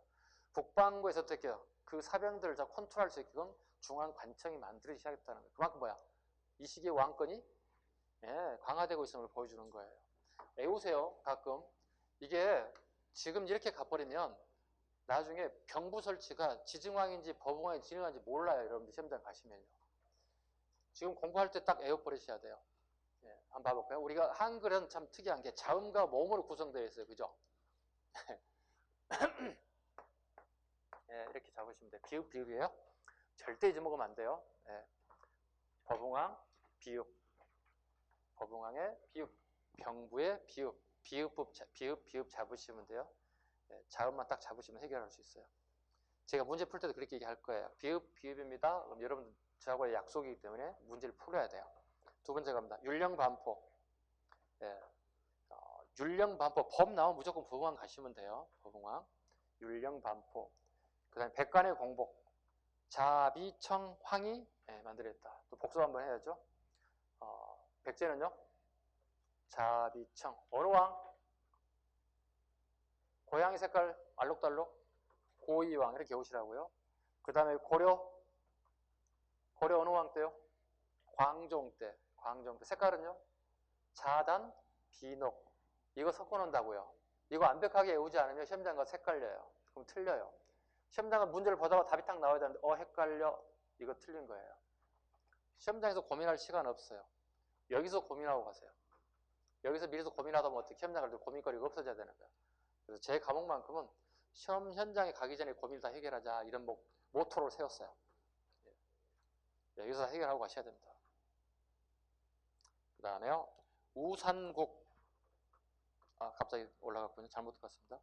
북방구에서 어떻게 해요? 그 사병들을 다 컨트롤할 수 있게끔 중앙관청이 만들어지기 시작했다는 거예요. 그만큼 뭐야? 이 시기에 왕권이 강화되고 있음을 보여주는 거예요. 외우세요. 가끔. 이게 지금 이렇게 가버리면 나중에 병부 설치가 지증왕인지 법왕인지 진흥왕인지 몰라요. 여러분들 시험장 가시면요. 지금 공부할 때 딱 외워버리셔야 돼요. 한번 봐볼까요? 우리가 한글은 참 특이한 게 자음과 모음으로 구성되어 있어요. 그죠? 이렇게 잡으시면 돼요. 비읍, 비읍이에요. 절대 잊어먹으면 안 돼요. 법흥왕, 비읍. 법흥왕의 비읍. 병부의 비읍. 비읍 잡으시면 돼요. 자음만 딱 잡으시면 해결할 수 있어요. 제가 문제 풀 때도 그렇게 얘기할 거예요. 비읍, 비읍입니다. 그럼 여러분 저하고의 약속이기 때문에 문제를 풀어야 돼요. 두 번째 갑니다. 율령반포. 율령반포. 법 나오면 무조건 법흥왕 가시면 돼요. 법흥왕. 율령반포. 그 다음에 백관의 공복. 자비청 황이 만들었다. 또 복수 한번 해야죠. 백제는요. 자비청. 어느 왕? 고양이 색깔 알록달록. 고이왕 이렇게 오시라고요. 그 다음에 고려 어느 왕 때요? 광종 때. 색깔은요? 자단, 비녹. 이거 섞어놓는다고요. 이거 완벽하게 외우지 않으면 시험장과 헷갈려요. 그럼 틀려요. 시험장은 문제를 보다가 답이 딱 나와야 되는데 헷갈려. 이거 틀린 거예요. 시험장에서 고민할 시간 없어요. 여기서 고민하고 가세요. 여기서 미리서 고민하다 보면 어떻게 시험장 갈 때 고민거리가 없어져야 되는 거예요. 그래서 제 과목만큼은 시험 현장에 가기 전에 고민을 다 해결하자 이런 모토를 세웠어요. 여기서 해결하고 가셔야 됩니다. 그 다음에요. 우산국. 갑자기 올라갔군요. 잘못 갔습니다.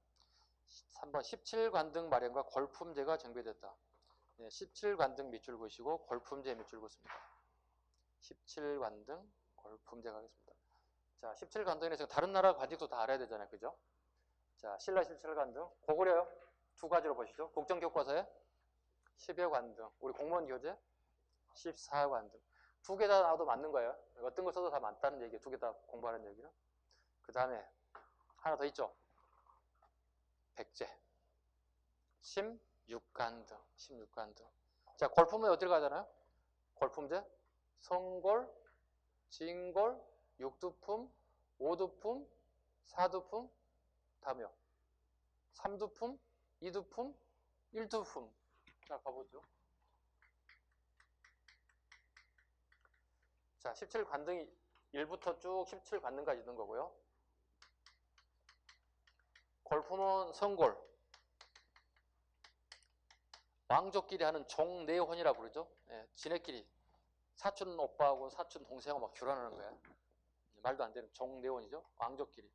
3번 17관등 마련과 골품제가 정비됐다. 17관등 밑줄긋이고 골품제 밑줄긋습니다. 17관등 골품제 가겠습니다. 자, 17관등에 대해서 다른 나라 관직도 다 알아야 되잖아요. 그죠? 자, 신라 17관등. 고구려요. 두 가지로 보시죠. 국정교과서에 10여 관등. 우리 공무원 교재 14관등. 두 개 다 나와도 맞는 거예요. 어떤 거 써도 다 맞다는 얘기예요. 두 개 다 공부하는 얘기는. 그 다음에 하나 더 있죠. 백제. 16관등. 자, 골품은 어디로 가잖아요? 골품제. 성골, 진골, 육두품, 오두품, 사두품, 다음에요. 삼두품, 이두품, 일두품. 자, 가보죠. 자, 17관등이 1부터 쭉 17관등까지 있는 거고요. 골품은 성골. 왕족끼리 하는 종내혼이라고 그러죠. 지네끼리. 사촌 오빠하고 사촌 동생하고 막 결혼하는 거야. 말도 안 되는 종내혼이죠. 왕족끼리.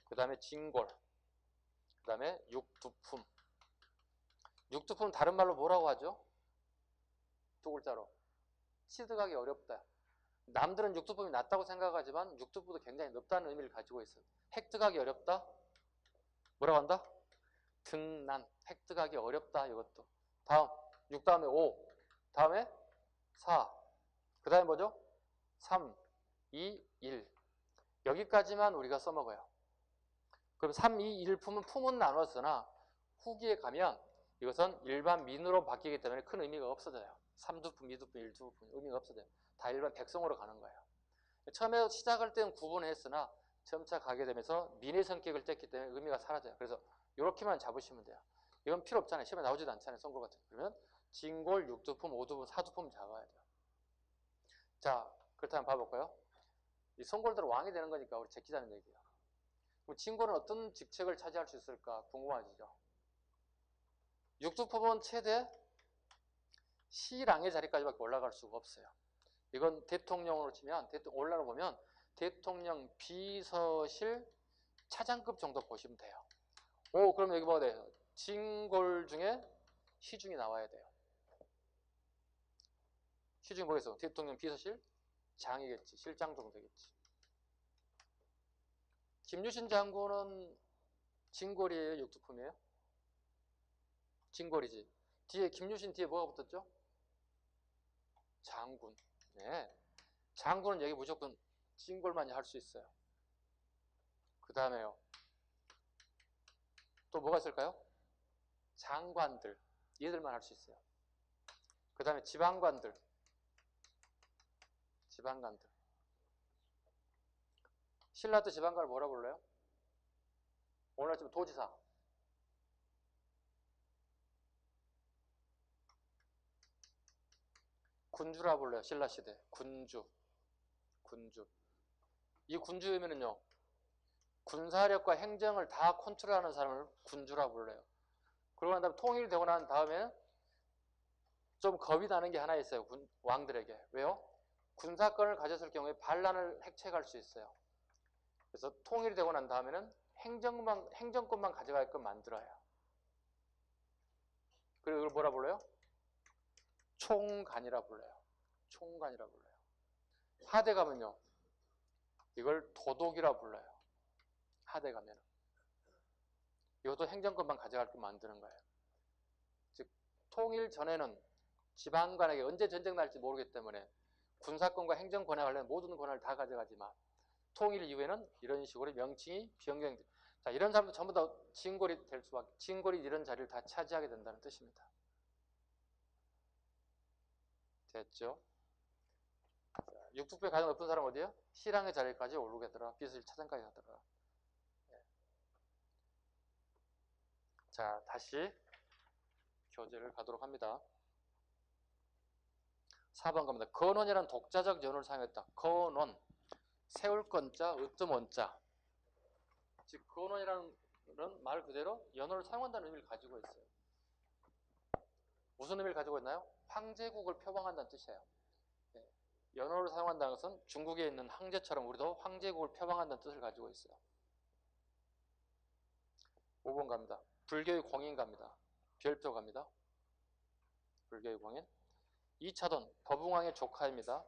그 다음에 진골. 그 다음에 육두품. 육두품 다른 말로 뭐라고 하죠? 두 글자로. 취득하기 어렵다. 남들은 육두품이 낮다고 생각하지만 육두품도 굉장히 높다는 의미를 가지고 있어요. 획득하기 어렵다? 뭐라고 한다? 등난. 획득하기 어렵다. 이것도. 다음. 6 다음에 5. 다음에 4. 그 다음에 뭐죠? 3, 2, 1. 여기까지만 우리가 써먹어요. 그럼 3, 2, 1 품은 나눴으나 후기에 가면 이것은 일반 민으로 바뀌기 때문에 큰 의미가 없어져요. 3두품, 2두품, 1두품 의미가 없어져요. 다 일반 백성으로 가는 거예요. 처음에 시작할 때는 구분했으나 점차 가게 되면서 민의 성격을 뗐기 때문에 의미가 사라져요. 그래서 이렇게만 잡으시면 돼요. 이건 필요 없잖아요. 시험에 나오지도 않잖아요. 선골 같은 거. 그러면 진골, 6두품, 5두품, 4두품 잡아야 돼요. 자, 그렇다면 봐볼까요? 이 선골들은 왕이 되는 거니까 우리 제끼자는 얘기예요. 그럼 진골은 어떤 직책을 차지할 수 있을까 궁금하시죠? 6두품은 최대 시랑의 자리까지밖에 올라갈 수가 없어요. 이건 대통령으로 치면 올라가 보면 대통령 비서실 차장급 정도 보시면 돼요. 그럼 여기 뭐가 돼요? 진골 중에 시중이 나와야 돼요. 시중이 뭐겠어? 대통령 비서실 장이겠지. 실장 정도 되겠지. 김유신 장군은 진골이에요? 육두품이에요? 진골이지. 뒤에 김유신 뒤에 뭐가 붙었죠? 장군. 네. 장군은 여기 무조건 진골만이 할 수 있어요. 그 다음에요. 또 뭐가 있을까요? 장관들, 얘들만 할 수 있어요. 그 다음에 지방관들. 신라 때 지방관을 뭐라 불러요? 오늘 아침 도지사. 군주라 불러요. 신라시대. 군주. 이 군주면은요, 군사력과 행정을 다 컨트롤하는 사람을 군주라 불러요. 그러고 난 다음에 통일되고 난 다음에 좀 겁이 나는 게 하나 있어요. 왕들에게. 왜요? 군사권을 가졌을 경우에 반란을 획책할 수 있어요. 그래서 통일이 되고 난 다음에는 행정권만 가져가게끔 만들어요. 그리고 이걸 뭐라 불러요? 총관이라 불러요. 하대 가면요, 이걸 도독이라 불러요. 하대 가면은. 이것도 행정권만 가져가게끔 만드는 거예요. 즉, 통일 전에는 지방관에게 언제 전쟁 날지 모르기 때문에 군사권과 행정권에 관련 모든 권한을 다 가져가지만 통일 이후에는 이런 식으로 명칭이 변경돼. 자, 이런 사람도 전부 다 진골이 될 수밖에, 진골이 이런 자리를 다 차지하게 된다는 뜻입니다. 됐죠? 자, 육tuk배 가장 높은 사람 어디에요? 실랑의 자리까지 오르게 되더라. 빚을 차장까지 하더라. 네. 자, 다시 교재를 가도록 합니다. 4번 갑니다. 건원이라는 독자적 연호를 사용했다. 건원. 세울 건자, 으뜸 원자. 즉, 건원이라는 말 그대로 연호를 사용한다는 의미를 가지고 있어요. 무슨 의미를 가지고 있나요? 황제국을 표방한다는 뜻이에요. 네. 연호를 사용한다는 것은 중국에 있는 황제처럼 우리도 황제국을 표방한다는 뜻을 가지고 있어요. 5번 갑니다. 불교의 공인 갑니다. 별표 갑니다. 불교의 공인. 2차돈 법웅왕의 조카입니다.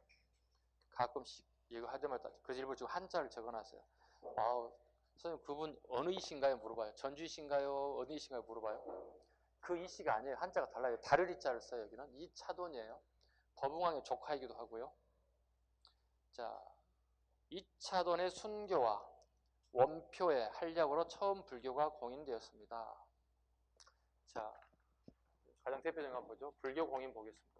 가끔씩 이거 하자마자 그 일부 지금 한자를 적어놨어요. 아우, 선생님 그분 어느 이신가요? 물어봐요. 전주이신가요? 어느 이신가요? 물어봐요. 그 이씨가 아니에요. 한자가 달라요. 다를 이자를 써요. 여기는 이차돈이에요. 법웅왕의 조카이기도 하고요. 자, 이차돈의 순교와 원표의 한략으로 처음 불교가 공인되었습니다. 자, 가장 대표적인 거 보죠. 불교 공인 보겠습니다.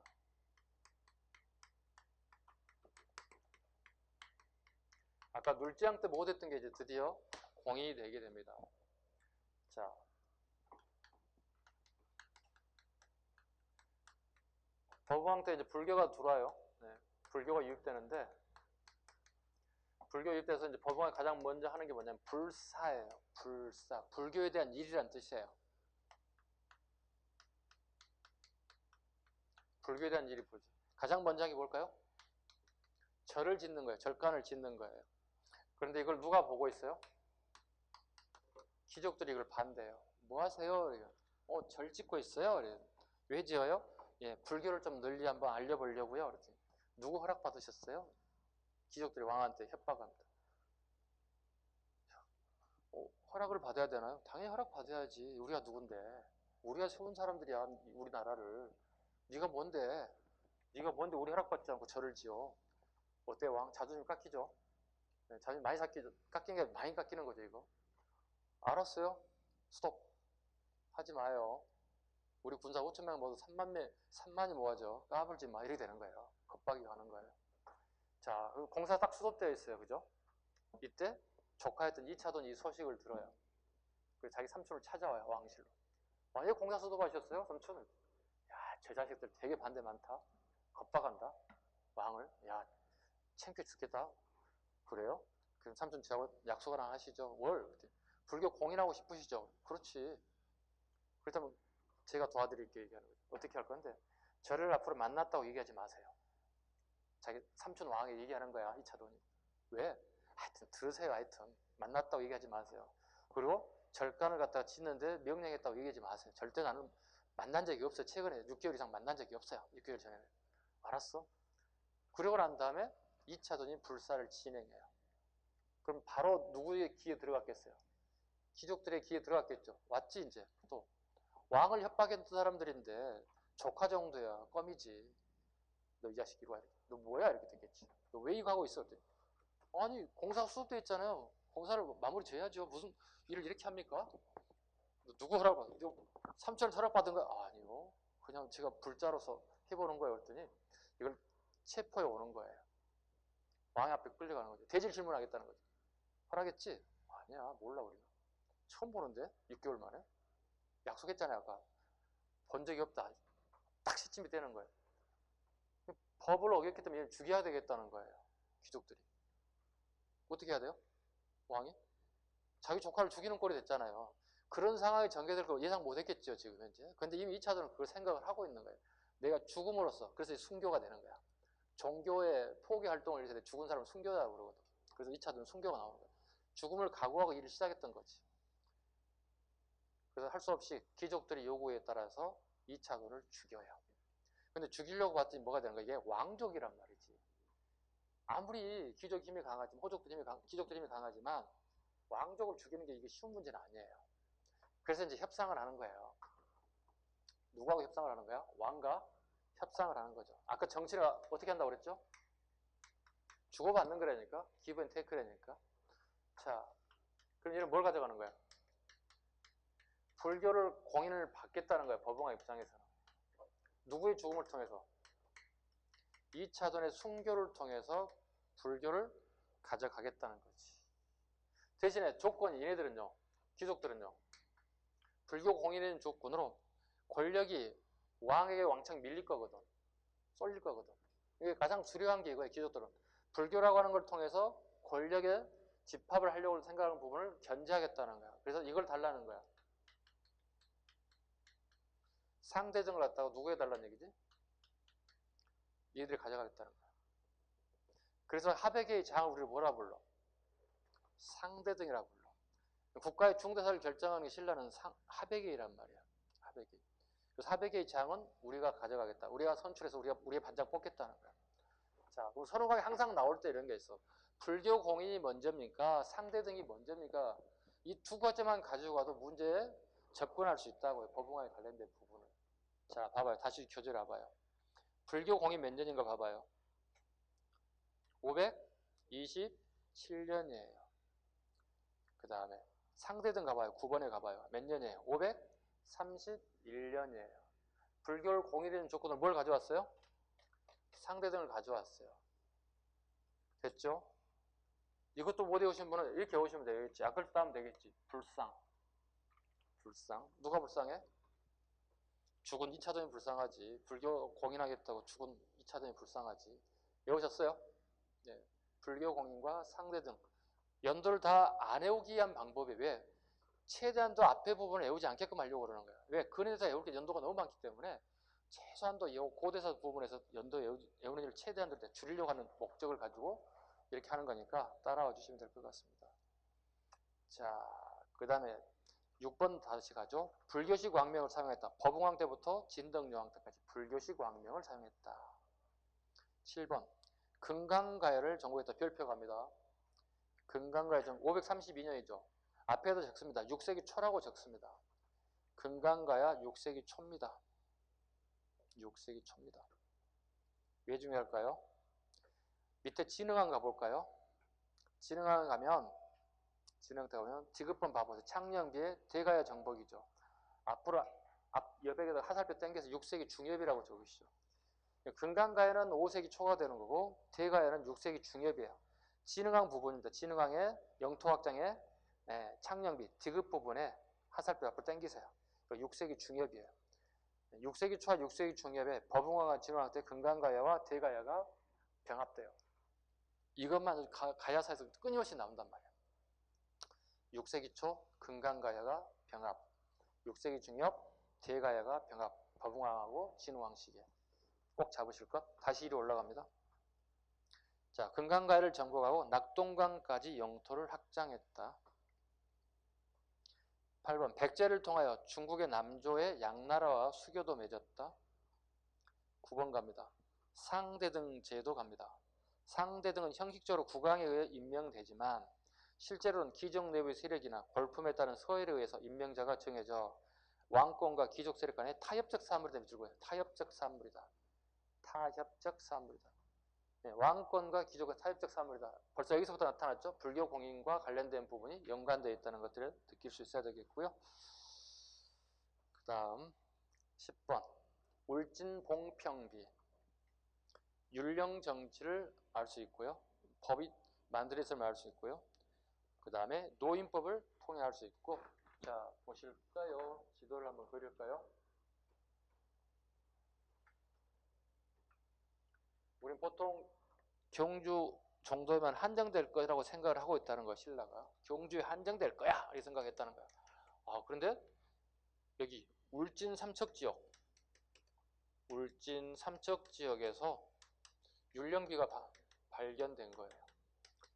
아까 눌지양 때 못했던 게 이제 드디어 공인이 되게 됩니다. 자, 법왕 때 이제 불교가 들어와요. 네, 불교가 유입되는데, 불교 유입돼서 이제 법왕이 가장 먼저 하는 게 뭐냐면 불사예요. 불사. 불교에 대한 일이란 뜻이에요. 불교에 대한 일이 불사. 가장 먼저 한 게 뭘까요? 절을 짓는 거예요. 절간을 짓는 거예요. 그런데 이걸 누가 보고 있어요? 귀족들이 이걸 반대해요. 뭐 하세요? 절 짓고 있어요? 왜 지어요? 예, 불교를 좀 널리 한번 알려보려고요. 그랬더니 누구 허락 받으셨어요? 귀족들이 왕한테 협박합니다. 허락을 받아야 되나요? 당연히 허락 받아야지. 우리가 누군데? 우리가 세운 사람들이야. 우리나라를. 네가 뭔데 우리 허락받지 않고 절을 지어? 어때 왕? 자존심 깎이죠? 네, 자존심 많이 깎인 게 많이 깎이는 거죠 이거. 알았어요. 스톱. 하지 마요. 우리 군사 5천명 모두 3만이 모아져. 까불지 마. 이렇게 되는 거예요. 겁박이 가는 거예요. 자, 공사 딱 수습되어 있어요. 그죠? 이때 조카였던 이차돈 이 소식을 들어요. 그래서 자기 삼촌을 찾아와요. 왕실로. 왜 공사 수습하셨어요? 삼촌을. 야, 저 자식들 되게 반대 많다. 겁박한다. 왕을. 야, 창피해 죽겠다. 그래요? 그럼 삼촌 저하고 약속 하나 하시죠. 뭘? 불교 공인하고 싶으시죠? 그렇지. 그렇다면 제가 도와드릴게요. 얘기하는 거죠. 어떻게 할 건데? 저를 앞으로 만났다고 얘기하지 마세요. 자기 삼촌 왕에게 얘기하는 거야. 이차돈이. 왜? 하여튼 들으세요. 하여튼 만났다고 얘기하지 마세요. 그리고 절간을 갖다가 짓는데 명령했다고 얘기하지 마세요. 절대 나는 만난 적이 없어요. 최근에 6개월 이상 만난 적이 없어요. 6개월 전에는. 알았어? 그러고 난 다음에 이차돈이 불사를 진행해요. 그럼 바로 누구의 귀에 들어갔겠어요? 귀족들의 귀에 들어갔겠죠. 왔지 이제. 또 왕을 협박했던 사람들인데 조카 정도야 껌이지. 너 이 자식 이리 와. 너 뭐야? 이렇게 됐겠지. 너 왜 이거 하고 있어? 아니 공사 수습돼 있잖아요. 공사를 마무리 지어야죠. 무슨 일을 이렇게 합니까? 누구 허락 받아? 삼촌 허락받은 거야? 아니요. 그냥 제가 불자로서 해보는 거예요. 그랬더니 이걸 체포해 오는 거예요. 왕 앞에 끌려가는 거죠. 대질 질문하겠다는 거죠. 허락했지? 아니야. 몰라 우리는. 처음 보는데? 6개월 만에? 약속했잖아요. 아까. 본 적이 없다. 딱 시침이 되는 거예요. 법을 어겼기 때문에 얘를 죽여야 되겠다는 거예요. 귀족들이. 어떻게 해야 돼요? 왕이? 자기 조카를 죽이는 꼴이 됐잖아요. 그런 상황이 전개될 걸 예상 못했겠죠, 지금 현재. 근데 이미 2차전은 그걸 생각을 하고 있는 거예요. 내가 죽음으로써, 그래서 순교가 되는 거야. 종교의 포기 활동을 해서 죽은 사람을 순교자라고 그러거든. 그래서 2차전은 순교가 나오는 거야. 죽음을 각오하고 일을 시작했던 거지. 그래서 할 수 없이 귀족들의 요구에 따라서 2차전을 죽여요. 근데 죽이려고 봤더니 뭐가 되는 거야? 이게 왕족이란 말이지. 아무리 귀족 힘이 강하지만, 귀족들 힘이 강하지만, 왕족을 죽이는 게 이게 쉬운 문제는 아니에요. 그래서 이제 협상을 하는 거예요. 누구하고 협상을 하는 거야? 왕과 협상을 하는 거죠. 아까 정치를 어떻게 한다고 그랬죠? 주고받는 거라니까. 기브 앤 테이크라니까. 자, 그럼 얘는 뭘 가져가는 거야? 불교를 공인을 받겠다는 거야. 법왕의 입장에서는. 누구의 죽음을 통해서? 2차전의 순교를 통해서 불교를 가져가겠다는 거지. 대신에 조건이 얘네들은요. 귀족들은요. 불교 공인인 조건으로 권력이 왕에게 왕창 밀릴 거거든. 쏠릴 거거든. 이게 가장 주요한 게 이거예요. 귀족들은. 불교라고 하는 걸 통해서 권력의 집합을 하려고 생각하는 부분을 견제하겠다는 거야. 그래서 이걸 달라는 거야. 상대정을 갖다가 누구에 달라는 얘기지? 얘들이 가져가겠다는 거야. 그래서 하백의 장을 우리를 뭐라 불러? 상대등이라 불러. 국가의 중대사를 결정하는 게 신라는 하백의란 말이야. 하백의. 그래서 하백의 장은 우리가 가져가겠다. 우리가 선출해서 우리의 반장 뽑겠다는 거야. 자, 그럼 서로 간에 항상 나올 때 이런 게 있어. 불교 공인이 먼저입니까? 상대등이 먼저입니까? 이 두 가지만 가지고 가도 문제에 접근할 수 있다고요. 법응화에 관련된 부분을. 자, 봐봐요. 다시 교재를 봐봐요. 불교 공인 몇 년인가 봐봐요. 527년이에요. 그 다음에 상대등 가봐요. 9번에 가봐요. 몇 년이에요? 531년이에요. 불교를 공인하는 조건을 뭘 가져왔어요? 상대등을 가져왔어요. 됐죠? 이것도 못 외우신 분은 이렇게 외우시면 되겠지. 아까 따면 되겠지. 불상. 불상. 누가 불상해? 죽은 2차전이 불쌍하지. 불교 공인하겠다고 죽은 2차전이 불쌍하지. 외우셨어요? 네. 불교 공인과 상대등. 연도를 다 안 외우기 위한 방법이 왜? 최대한도 앞에 부분을 외우지 않게끔 하려고 그러는 거야. 왜? 근해대사 외울 게 연도가 너무 많기 때문에 최소한도 이 고대사 부분에서 연도 외우는 일을 최대한도 줄이려고 하는 목적을 가지고 이렇게 하는 거니까 따라와 주시면 될 것 같습니다. 자, 그 다음에 6번 다시 가죠. 불교식 왕명을 사용했다. 법응왕 때부터 진덕여왕 때까지 불교식 왕명을 사용했다. 7번 금강가야를 정복했다. 별표 갑니다. 금강가야 532년이죠. 앞에도 적습니다. 6세기 초라고 적습니다. 금강가야 6세기 초입니다. 6세기 초입니다. 왜 중요할까요? 밑에 진흥왕 가볼까요? 진흥왕 가면 지급본 봐보세요. 창녕비의 대가야 정복이죠. 앞으로 앞 여백에다 하살표 땡겨서 6세기 중엽이라고 적으시죠. 금강가야는 5세기 초가 되는 거고 대가야는 6세기 중엽이에요. 진흥왕 부분입니다. 진흥왕의 영토 확장의 창녕비 디귿 부분에 하살표 앞으로 땡기세요. 6세기 중엽이에요. 6세기 초와 6세기 중엽에 법응왕과 진흥왕 때 금강가야와 대가야가 병합돼요. 이것만 가야사에서 끊임없이 나온단 말이에요. 6세기 초 금강가야가 병합, 6세기 중엽 대가야가 병합, 법응왕하고 진흥왕 시기에 꼭 잡으실 것. 다시 이리 올라갑니다. 자, 금강가야를 정복하고 낙동강까지 영토를 확장했다. 8번 백제를 통하여 중국의 남조의 양나라와 수교도 맺었다. 9번 갑니다. 상대등 제도 갑니다. 상대등은 형식적으로 국왕에 의해 임명되지만 실제로는 귀족 내부의 세력이나 골품에 따른 서열에 의해서 임명자가 정해져 왕권과 귀족 세력 간의 타협적 사물이 되면 줄거예요. 타협적 사물이다. 타협적 사물이다. 네, 왕권과 귀족의 타협적 사물이다. 벌써 여기서부터 나타났죠. 불교 공인과 관련된 부분이 연관되어 있다는 것들을 느낄 수 있어야 되겠고요. 그 다음 10번 울진봉평비 율령 정치를 알 수 있고요. 법이 만들어졌음을 알 수 있고요. 그 다음에 노인법을 통해 알 수 있고. 자, 보실까요? 지도를 한번 그릴까요? 우린 보통 경주 정도면 한정될 거라고 생각을 하고 있다는 거야. 신라가 경주에 한정될 거야 이렇게 생각했다는 거야. 그런데 여기 울진 삼척지역, 울진 삼척지역에서 율령비가 발견된 거예요.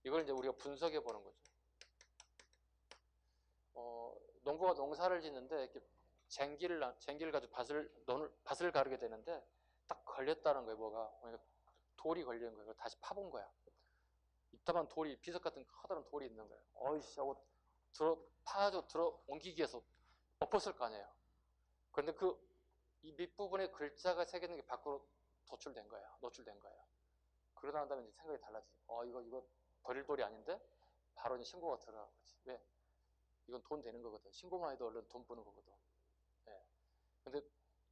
이걸 이제 우리가 분석해 보는 거죠. 농부가 농사를 짓는데 이렇게 쟁기를 가지고 밭을 가르게 되는데 딱 걸렸다는 거예요. 뭐가 돌이 걸린 거예요. 다시 파본 거야. 이따만 돌이, 비석 같은 커다란 돌이 있는 거예요. 어이씨 하고 옮기기 위해서 엎었을 거 아니에요. 그런데 이 밑부분에 글자가 새겨진 게 밖으로 노출된 거예요. 그러다 난 다음에 이제 생각이 달라지죠. 이거 버릴 돌이 아닌데? 바로 이제 신고가 들어간 거지. 왜? 이건 돈 되는 거거든. 신고만 해도 얼른 돈 버는 거거든. 예. 근데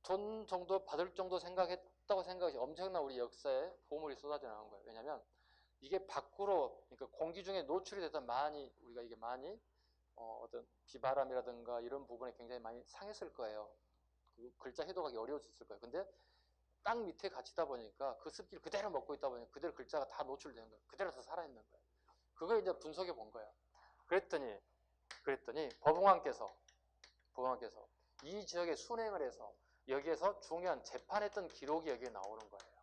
돈 정도 받을 정도 생각했다고 생각이 엄청난 우리 역사에 보물이 쏟아져 나온 거예요. 왜냐면 이게 밖으로, 그러니까 공기 중에 노출이 되다 우리가 이게 많이 어떤 비바람이라든가 이런 부분에 굉장히 많이 상했을 거예요. 그 글자 해독하기 어려웠을 거예요. 근데 땅 밑에 갇히다 보니까 그 습기를 그대로 먹고 있다 보니까 그대로 글자가 다 노출되는 거예요. 그대로 다 살아있는 거예요. 그걸 이제 분석해 본 거예요. 그랬더니 법웅왕께서 이 지역에 순행을 해서 여기에서 중요한 재판했던 기록이 여기에 나오는 거예요.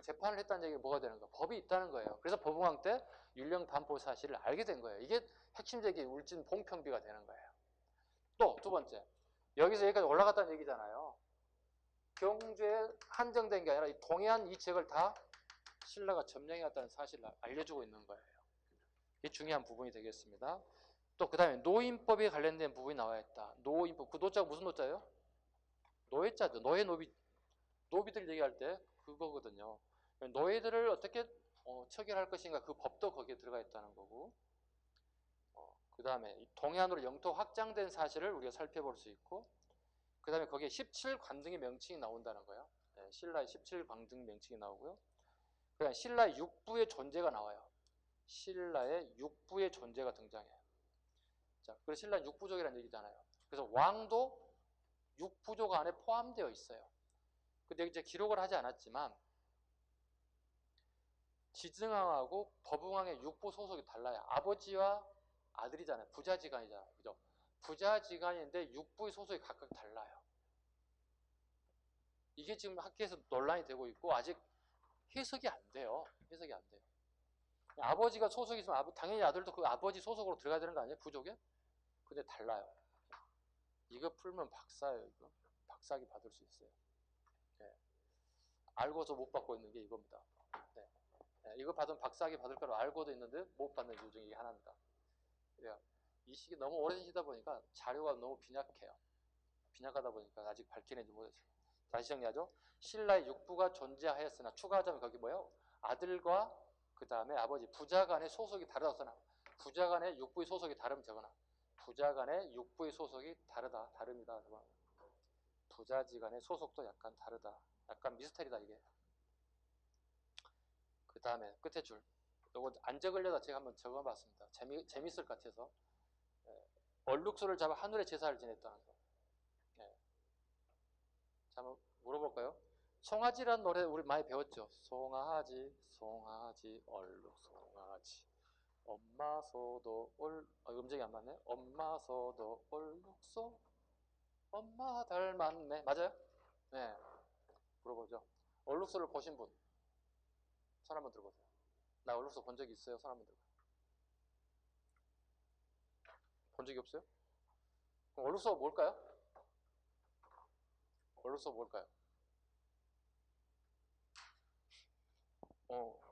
재판을 했다는 얘기가 뭐가 되는 거예요? 법이 있다는 거예요. 그래서 법웅왕 때 율령 반포 사실을 알게 된 거예요. 이게 핵심적인 울진 봉평비가 되는 거예요. 또 두 번째, 여기서 여기까지 올라갔다는 얘기잖아요. 경주에 한정된 게 아니라 이 동해안 이 지역을 다 신라가 점령해 갔다는 사실을 알려주고 있는 거예요. 이게 중요한 부분이 되겠습니다. 또 그 다음에 노인법에 관련된 부분이 나와 있다. 노인법, 그 노자가 무슨 노자예요? 노예자죠. 노비들 얘기할 때 그거거든요. 노예들을 어떻게 처결할 것인가, 그 법도 거기에 들어가 있다는 거고. 그 다음에 동해안으로 영토 확장된 사실을 우리가 살펴볼 수 있고, 그 다음에 거기에 17관등의 명칭이 나온다는 거예요. 네, 신라의 17관등 명칭이 나오고요. 그 다음에 신라의 육부의 존재가 나와요. 신라의 육부의 존재가 등장해요. 자, 그래서 신라 육부족이라는 얘기잖아요. 그래서 왕도 육부족 안에 포함되어 있어요. 근데 이제 기록을 하지 않았지만 지증왕하고 법웅왕의 육부 소속이 달라요. 아버지와 아들이잖아요. 부자지간이잖아요. 그죠? 부자지간인데 육부의 소속이 각각 달라요. 이게 지금 학계에서 논란이 되고 있고 아직 해석이 안 돼요. 아버지가 소속이 있으면 당연히 아들도 그 아버지 소속으로 들어가야 되는 거 아니에요? 부족에? 근데 달라요. 이거 풀면 박사예요. 이거 박사학위 받을 수 있어요. 네. 알고서 못 받고 있는 게 이겁니다. 네. 네. 이거 받으면 박사학위 받을 거로 알고도 있는데 못 받는 이유 중에 하나입니다. 이 시기 너무 오래되시다 보니까 자료가 너무 빈약해요. 빈약하다 보니까 아직 밝혀내지 못했어요. 다시 정리하죠. 신라의 육부가 존재하였으나 추가하자면 거기 뭐예요? 아들과 그 다음에 아버지, 부자 간의 소속이 다르다고 써놔. 부자 간의 육부의 소속이 다르면 적어놔. 부자 간의 육부의 소속이 다릅니다. 부자지간의 소속도 약간 다르다. 약간 미스터리다 이게. 그 다음에 끝에 줄. 요거 안 적으려다 제가 한번 적어봤습니다. 재밌을 것 같아서. 얼룩소를 잡아 하늘에 제사를 지냈다는 거. 자, 한번 물어볼까요? 송아지라는 노래 우리 많이 배웠죠? 송아지, 얼룩 송아지. 엄마 소도 음정이 안 맞네. 엄마 소도 얼룩소. 엄마 닮았네. 맞아요? 네. 물어보죠. 얼룩소를 보신 분? 손 한번 들어보세요. 나 얼룩소 본 적이 있어요? 손 한번 들어보세요. 본 적이 없어요? 그럼 얼룩소가 뭘까요?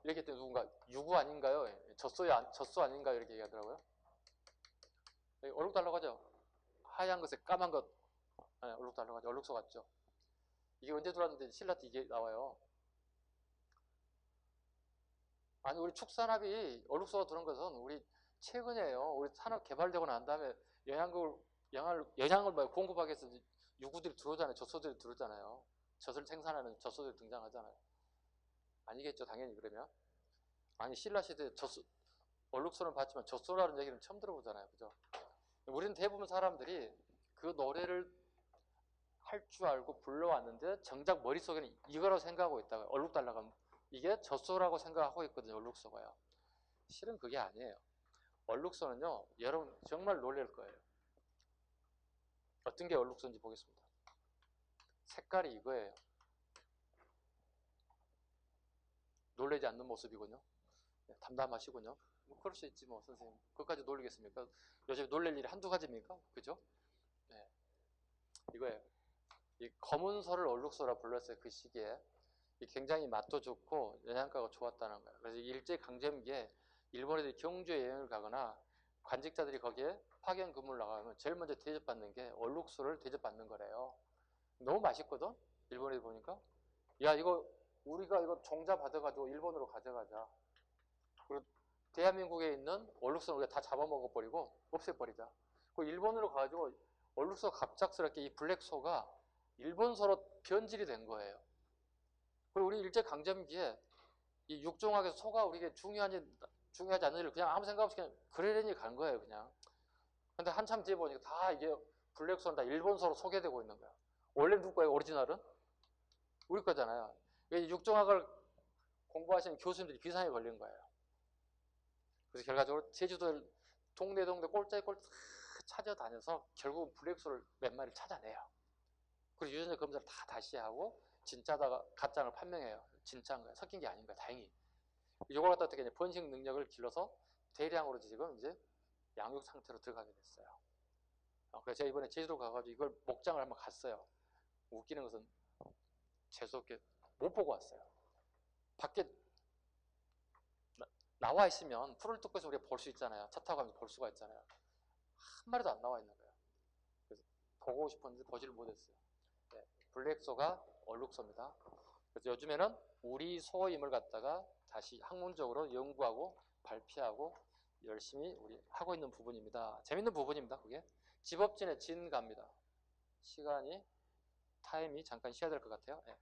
이렇게 했더니 누군가 유구 아닌가요? 젖소 아닌가요? 이렇게 얘기하더라고요. 얼룩 달라고 하죠? 하얀 것에 까만 것. 얼룩 달라고 하죠. 얼룩소 같죠? 이게 언제 들어왔는데 신라 때 이게 나와요. 아니, 우리 축산업이 얼룩소가 들어온 것은 우리 최근이에요. 우리 산업 개발되고 난 다음에 영양국을 영양을 공급하기 위해서 유구들이 들어오잖아요. 젖소들이 들어오잖아요. 젖을 생산하는 젖소들이 등장하잖아요. 아니겠죠, 당연히. 그러면 아니, 신라 시대에 얼룩소는 봤지만 젖소라는 얘기는 처음 들어보잖아요. 그죠? 우리는 대부분 사람들이 그 노래를 할 줄 알고 불러왔는데 정작 머릿속에는 이거라고 생각하고 있다고요. 얼룩달라가 이게 젖소라고 생각하고 있거든요. 얼룩소가요. 실은 그게 아니에요. 얼룩소는요, 여러분 정말 놀랄 거예요. 어떤 게 얼룩소인지 보겠습니다. 색깔이 이거예요. 놀라지 않는 모습이군요. 담담하시군요. 뭐 그럴 수 있지 뭐, 선생님. 그것까지 놀리겠습니까? 요즘 놀랄 일이 한두 가지입니까? 그죠? 네. 이거예요. 이 검은소를 얼룩소라 불렀어요. 그 시기에. 굉장히 맛도 좋고 영양가가 좋았다는 거예요. 그래서 일제강점기에 일본 애들이 경주에 여행을 가거나 관직자들이 거기에 파견 근무를 나가면 제일 먼저 대접받는 게 얼룩소를 대접받는 거래요. 너무 맛있거든? 일본 애들 보니까. 야, 이거 우리가 이거 종자 받아가지고 일본으로 가져가자. 그리고 대한민국에 있는 얼룩소는 우리가 다 잡아먹어버리고 없애버리자. 그 일본으로 가가지고 얼룩소 갑작스럽게 이 블랙소가 일본소로 변질이 된 거예요. 그리고 우리 일제강점기에 이 육종학에서 소가 우리에게 중요하지 않는 일을 그냥 아무 생각 없이 그냥 그러려니 간 거예요, 그냥. 근데 한참 뒤에 보니까 다 이게 블랙소는 다 일본소로 소개되고 있는 거야. 원래 누구 거예요, 오리지널은? 우리 거잖아요. 육종학을 공부하시는 교수님들이 비상에 걸린 거예요. 그래서 결과적으로 제주도 동네 꼴짜기꼴 찾아다녀서 결국 블랙소를 몇 마리를 찾아내요. 그리고 유전자 검사를 다 다시 하고 진짜다가 가짜를 판명해요. 진짜인 거야. 섞인 게 아닌 거야. 다행히. 이걸 갖다 어떻게 번식 능력을 길러서 대량으로 지금 이제 양육 상태로 들어가게 됐어요. 그래서 제가 이번에 제주도 가가지고 이걸 목장을 한번 갔어요. 웃기는 것은 재수없게 못 보고 왔어요. 밖에 나와 있으면 풀을 뜯고 해서 우리가 볼 수 있잖아요. 차 타고 가면서 볼 수가 있잖아요. 한 마리도 안 나와 있는 거예요. 그래서 보고 싶었는데 보지를 못했어요. 네, 블랙소가 얼룩소입니다. 그래서 요즘에는 우리 소임을 갖다가 다시 학문적으로 연구하고 발표하고 열심히 우리 하고 있는 부분입니다. 재밌는 부분입니다. 그게 집업진의 진가입니다. 시간이 타임이 잠깐 쉬어야 될 것 같아요. 네.